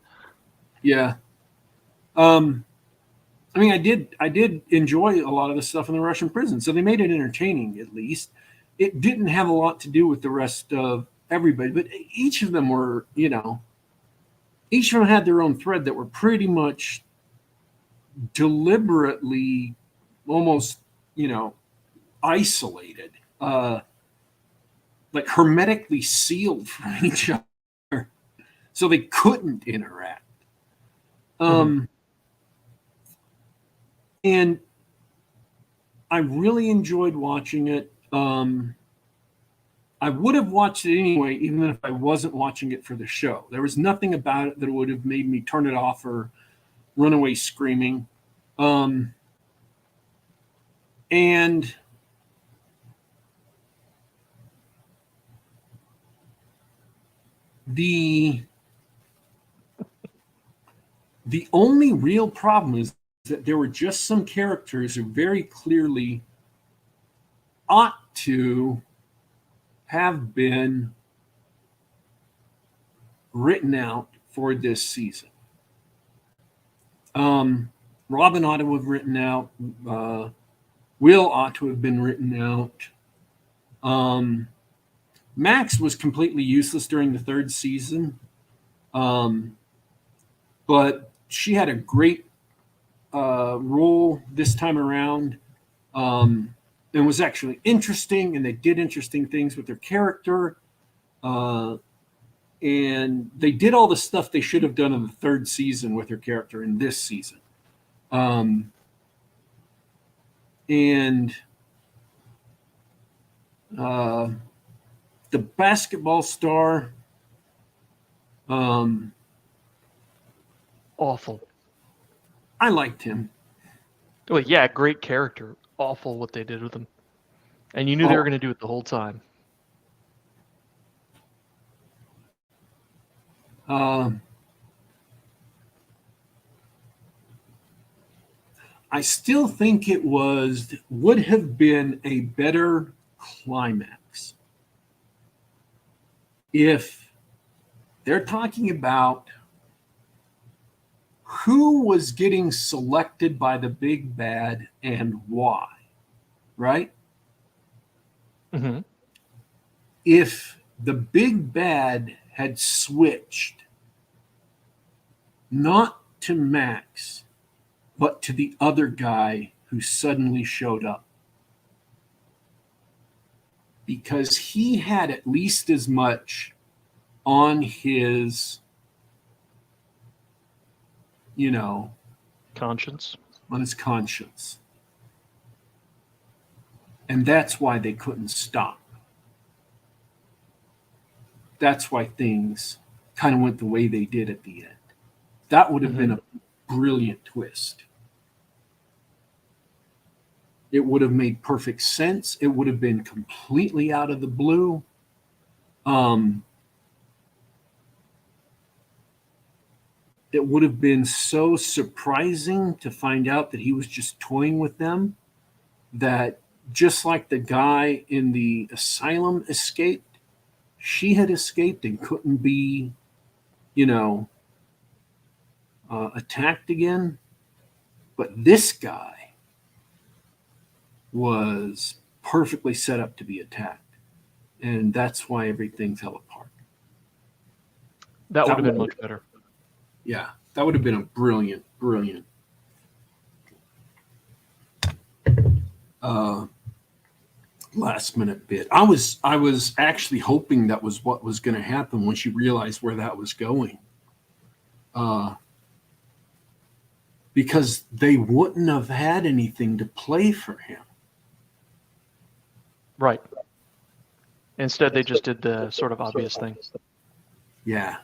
Yeah. I did enjoy a lot of the stuff in the Russian prison, so they made it entertaining at least. It didn't have a lot to do with the rest of everybody, but each of them were, each of them had their own thread that were pretty much deliberately almost, isolated, like hermetically sealed from each other, so they couldn't interact. And I really enjoyed watching it. I would have watched it anyway, even if I wasn't watching it for the show. There was nothing about it that would have made me turn it off or run away screaming. And the only real problem is that there were just some characters who very clearly ought to have been written out for this season. Robin ought to have written out. Will ought to have been written out. Max was completely useless during the third season, but she had a great role this time around, and was actually interesting, and they did interesting things with their character, and they did all the stuff they should have done in the third season with her character in this season. And the basketball star, awful. I liked him. Well, yeah, great character. Awful what they did with him. And you knew they were going to do it the whole time. I still think it would have been a better climax if they're talking about who was getting selected by the big bad and why, right? Mm-hmm. If the big bad had switched not to Max, but to the other guy who suddenly showed up, because he had at least as much on his, Conscience. on his conscience. And that's why they couldn't stop. That's why things kind of went the way they did at the end. That would have been a brilliant twist. It would have made perfect sense. It would have been completely out of the blue. It would have been so surprising to find out that he was just toying with them, that just like the guy in the asylum escaped, she had escaped and couldn't be, attacked again. But this guy was perfectly set up to be attacked. And that's why everything fell apart. That would have been much better. Yeah, that would have been a brilliant last minute bit. I was actually hoping that was what was going to happen once you realized where that was going. Because they wouldn't have had anything to play for him. Right. Instead, they just did the sort of obvious thing. Yeah.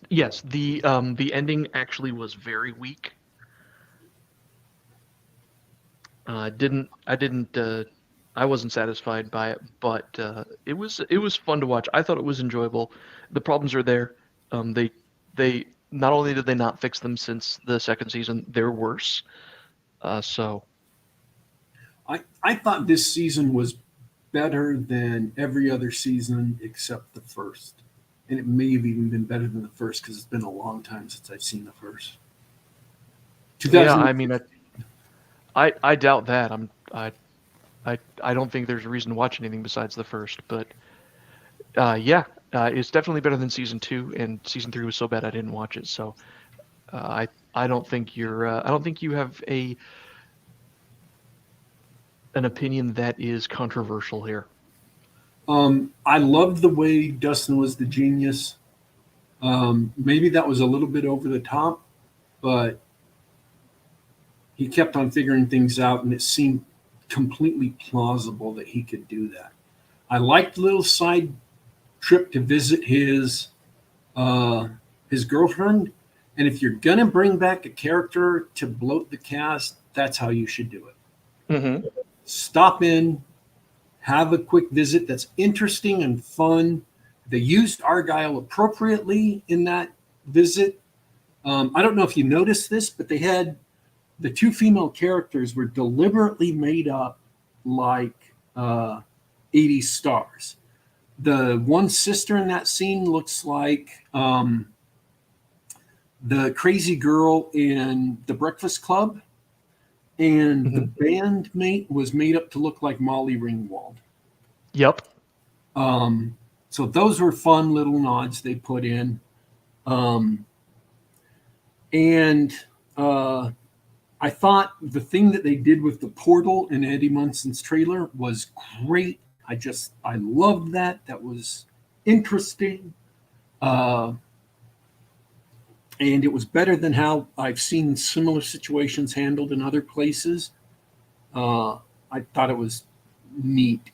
Yes, the ending actually was very weak. I wasn't satisfied by it, but it was fun to watch. I thought it was enjoyable. The problems are there. They not only did they not fix them since the second season, they're worse. So I thought this season was better than every other season except the first. And it may have even been better than the first because it's been a long time since I've seen the first. Yeah, I mean, I doubt that. I don't think there's a reason to watch anything besides the first. But it's definitely better than season 2, and season 3 was so bad I didn't watch it. So I don't think I don't think you have an opinion that is controversial here. I loved the way Dustin was the genius. Maybe that was a little bit over the top, but he kept on figuring things out, and it seemed completely plausible that he could do that. I liked the little side trip to visit his girlfriend, and if you're gonna bring back a character to bloat the cast, that's how you should do it. Mm-hmm. Stop in, have a quick visit that's interesting and fun. They used Argyle appropriately in that visit. I don't know if you noticed this, but they had the two female characters were deliberately made up like 80s stars. The one sister in that scene looks like the crazy girl in The Breakfast Club, and the bandmate was made up to look like Molly Ringwald. Yep. So those were fun little nods they put in. And I thought the thing that they did with the portal in Eddie Munson's trailer was great. I loved that. That was interesting. And it was better than how I've seen similar situations handled in other places. I thought it was neat.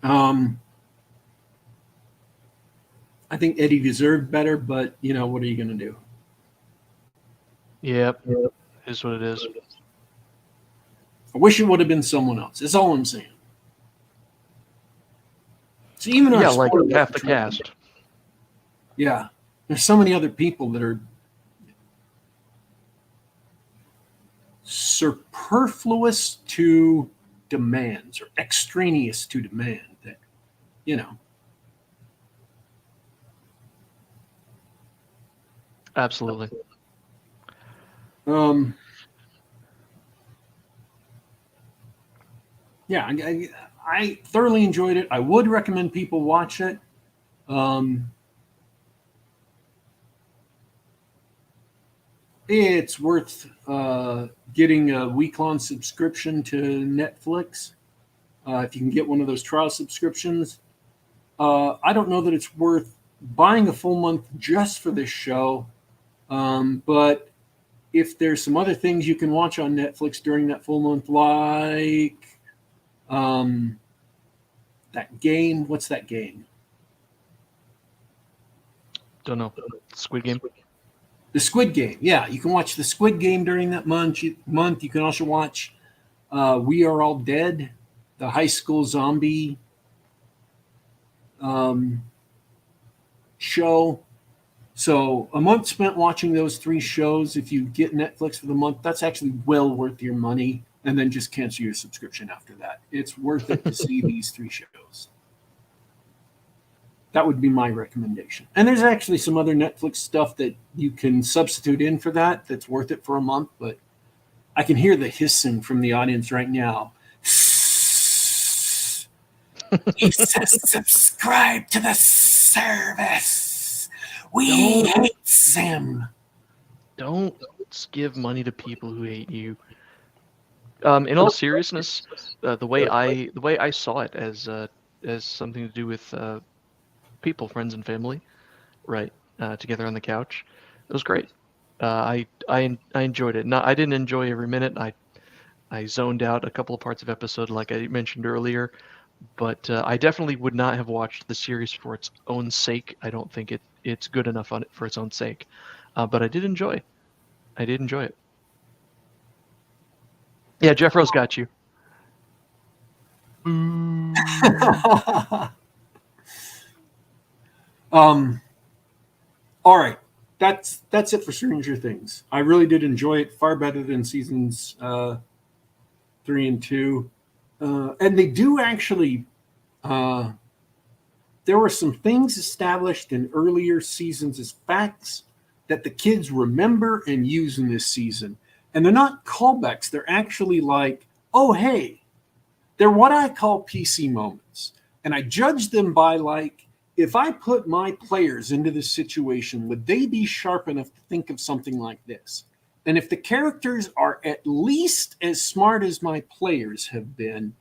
I think Eddie deserved better, but what are you going to do? Yep. It is what it is. I wish it would have been someone else. That's all I'm saying. So even like half the cast. Yeah. There's so many other people that are superfluous to demands or extraneous to demand that, Absolutely. Yeah, I thoroughly enjoyed it. I would recommend people watch it. It's worth getting a week-long subscription to Netflix if you can get one of those trial subscriptions. I don't know that it's worth buying a full month just for this show, but if there's some other things you can watch on Netflix during that full month, like that game. What's that game? Don't know. Squid Game? The Squid Game. Yeah, you can watch the Squid Game during that month. You can also watch We Are All Dead, the high school zombie show. So a month spent watching those 3 shows, if you get Netflix for the month, that's actually well worth your money. And then just cancel your subscription after that. It's worth it to see these 3 shows. That would be my recommendation. And there's actually some other Netflix stuff that you can substitute in for that that's worth it for a month. But I can hear the hissing from the audience right now. He says subscribe to the service. We hate Sim. Don't give money to people who hate you. In all seriousness, the way I saw it as something to do with people, friends, and family, right? Together on the couch, it was great. I enjoyed it. I didn't enjoy every minute. I zoned out a couple of parts of episode, like I mentioned earlier, but I definitely would not have watched the series for its own sake. I don't think it's good enough on it for its own sake. But I did enjoy. It. Yeah, Jeff Rose got you. All right. That's it for Stranger Things. I really did enjoy it, far better than seasons 3 and 2. And they do actually there were some things established in earlier seasons as facts that the kids remember and use in this season. And they're not callbacks. They're actually like, oh, hey, they're what I call PC moments. And I judge them by like, if I put my players into this situation, would they be sharp enough to think of something like this? And if the characters are at least as smart as my players have been,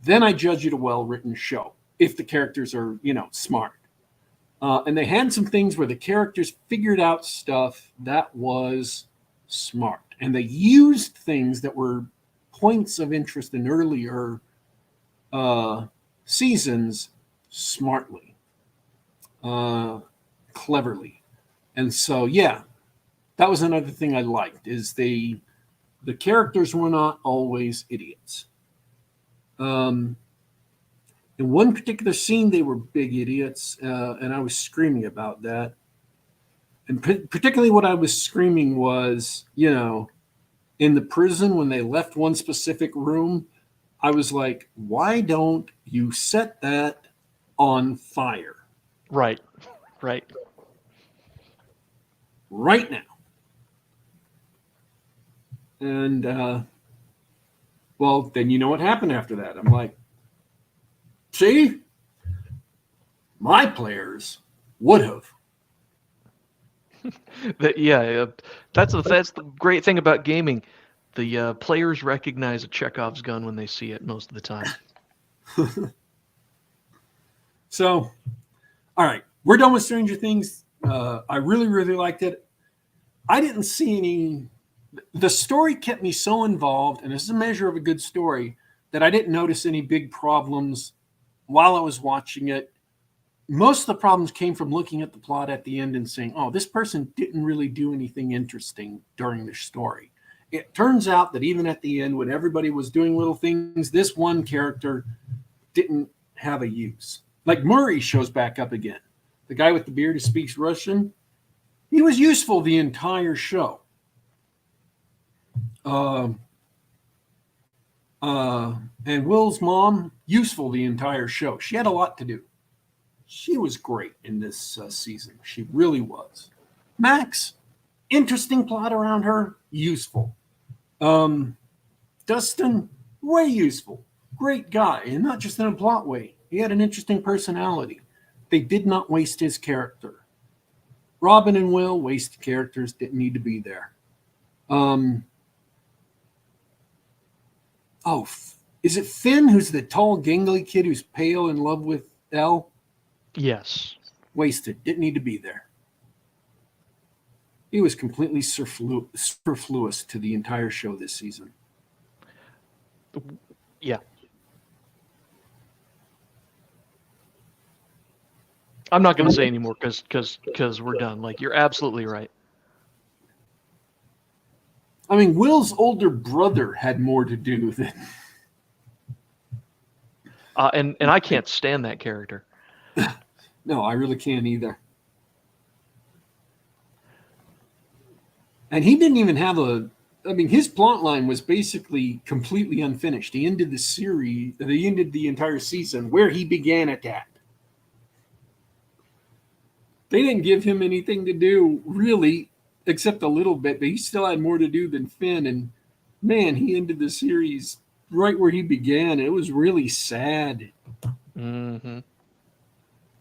then I judge it a well-written show. If the characters are, smart. And they had some things where the characters figured out stuff that was smart. And they used things that were points of interest in earlier seasons smartly, cleverly. And so, yeah, that was another thing I liked, is the characters were not always idiots. In one particular scene, they were big idiots, and I was screaming about that. And particularly what I was screaming was, in the prison when they left one specific room, I was like, why don't you set that on fire? Right. Right now. And, well, then you know what happened after that. I'm like, see? My players would have. That's the great thing about gaming. The players recognize a Chekhov's gun when they see it most of the time. So, all right, we're done with Stranger Things. I really, really liked it. I didn't see any. The story kept me so involved, and this is a measure of a good story, that I didn't notice any big problems while I was watching it. Most of the problems came from looking at the plot at the end and saying, oh, this person didn't really do anything interesting during the story. It turns out that even at the end, when everybody was doing little things, this one character didn't have a use. Like Murray shows back up again. The guy with the beard who speaks Russian, he was useful the entire show. And Will's mom, useful the entire show. She had a lot to do. She was great in this season. She really was. Max, interesting plot around her, useful. Dustin, way useful. Great guy, and not just in a plot way. He had an interesting personality. They did not waste his character. Robin and Will, wasted characters, didn't need to be there. Is it Finn who's the tall, gangly kid who's pale in love with Elle? Yes. Wasted. Didn't need to be there. He was completely superfluous to the entire show this season. Yeah. I'm not going to say anymore because we're done. Like, you're absolutely right. I mean, Will's older brother had more to do than... And I can't stand that character. No, I really can't either. And he didn't even have his plot line was basically completely unfinished. He ended the entire season where he began at that. They didn't give him anything to do, really, except a little bit, but he still had more to do than Finn. And man, he ended the series right where he began. It was really sad. Mm-hmm.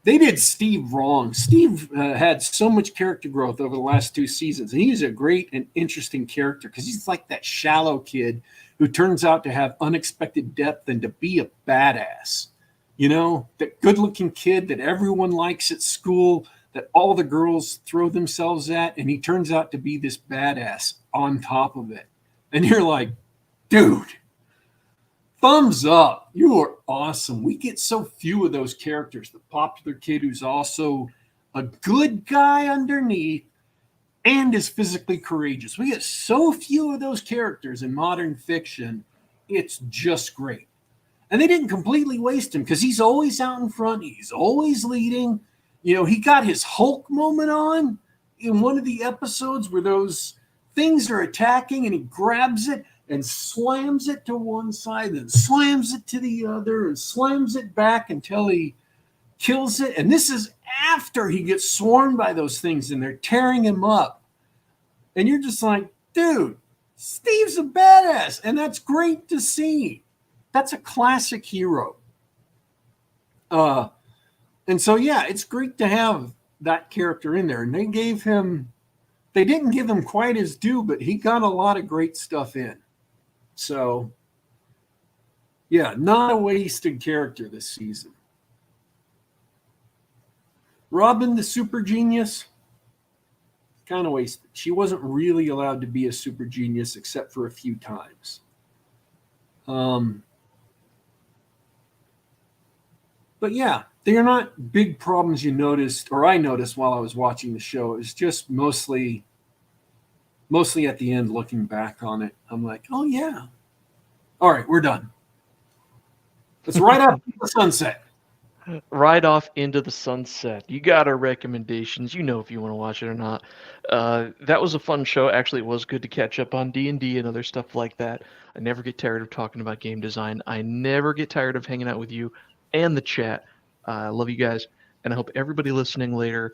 They did Steve wrong. Steve had so much character growth over the last 2 seasons. And he's a great and interesting character because he's like that shallow kid who turns out to have unexpected depth and to be a badass. You know, that good-looking kid that everyone likes at school, that all the girls throw themselves at, and he turns out to be this badass on top of it. And you're like, dude, thumbs up. You are awesome. We get so few of those characters. The popular kid who's also a good guy underneath and is physically courageous. We get so few of those characters in modern fiction. It's just great. And they didn't completely waste him because he's always out in front. He's always leading. You know, he got his Hulk moment on in one of the episodes where those things are attacking and he grabs it and slams it to one side and slams it to the other and slams it back until he kills it. And this is after he gets swarmed by those things and they're tearing him up. And you're just like, dude, Steve's a badass. And that's great to see. That's a classic hero. And so, yeah, it's great to have that character in there. And they didn't give him quite his due, but he got a lot of great stuff in. So, yeah, not a wasted character this season. Robin, the super genius, kind of wasted. She wasn't really allowed to be a super genius except for a few times. But yeah, they are not big problems you noticed, or I noticed while I was watching the show. It was just mostly at the end looking back on it. I'm like, oh yeah. All right, we're done. It's right after the sunset. Right off into the sunset. You got our recommendations. You know if you want to watch it or not. That was a fun show. Actually, it was good to catch up on D&D and other stuff like that. I never get tired of talking about game design. I never get tired of hanging out with you and the chat. I love you guys, and I hope everybody listening later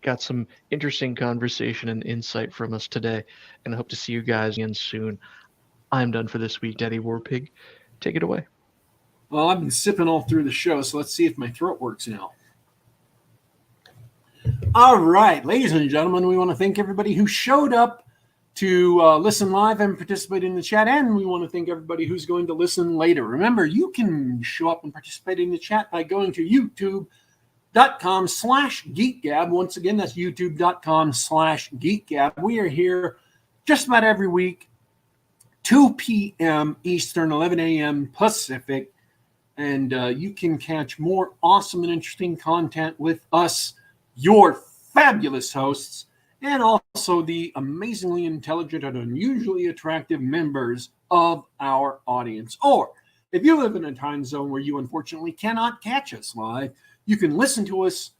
got some interesting conversation and insight from us today. And I hope to see you guys again soon. I'm done for this week, Daddy Warpig. Take it away. Well, I've been sipping all through the show, so let's see if my throat works now. All right, ladies and gentlemen, we want to thank everybody who showed up to listen live and participate in the chat, and we want to thank everybody who's going to listen later. Remember, you can show up and participate in the chat by going to youtube.com/geekgab. Once again, that's youtube.com/geekgab. We are here just about every week, 2 p.m. Eastern, 11 a.m. Pacific, and you can catch more awesome and interesting content with us, your fabulous hosts, and also the amazingly intelligent and unusually attractive members of our audience. Or if you live in a time zone where you unfortunately cannot catch us live, you can listen to us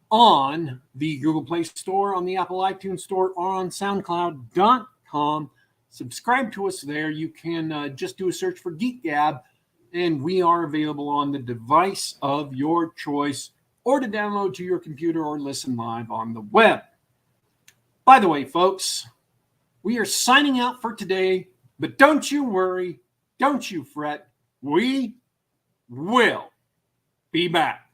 on the Google Play Store, on the Apple iTunes Store, or on SoundCloud.com. Subscribe to us there. You can just do a search for Geek Gab, and we are available on the device of your choice, or to download to your computer or listen live on the web. By the way, folks, we are signing out for today, but don't you worry, don't you fret. We will be back.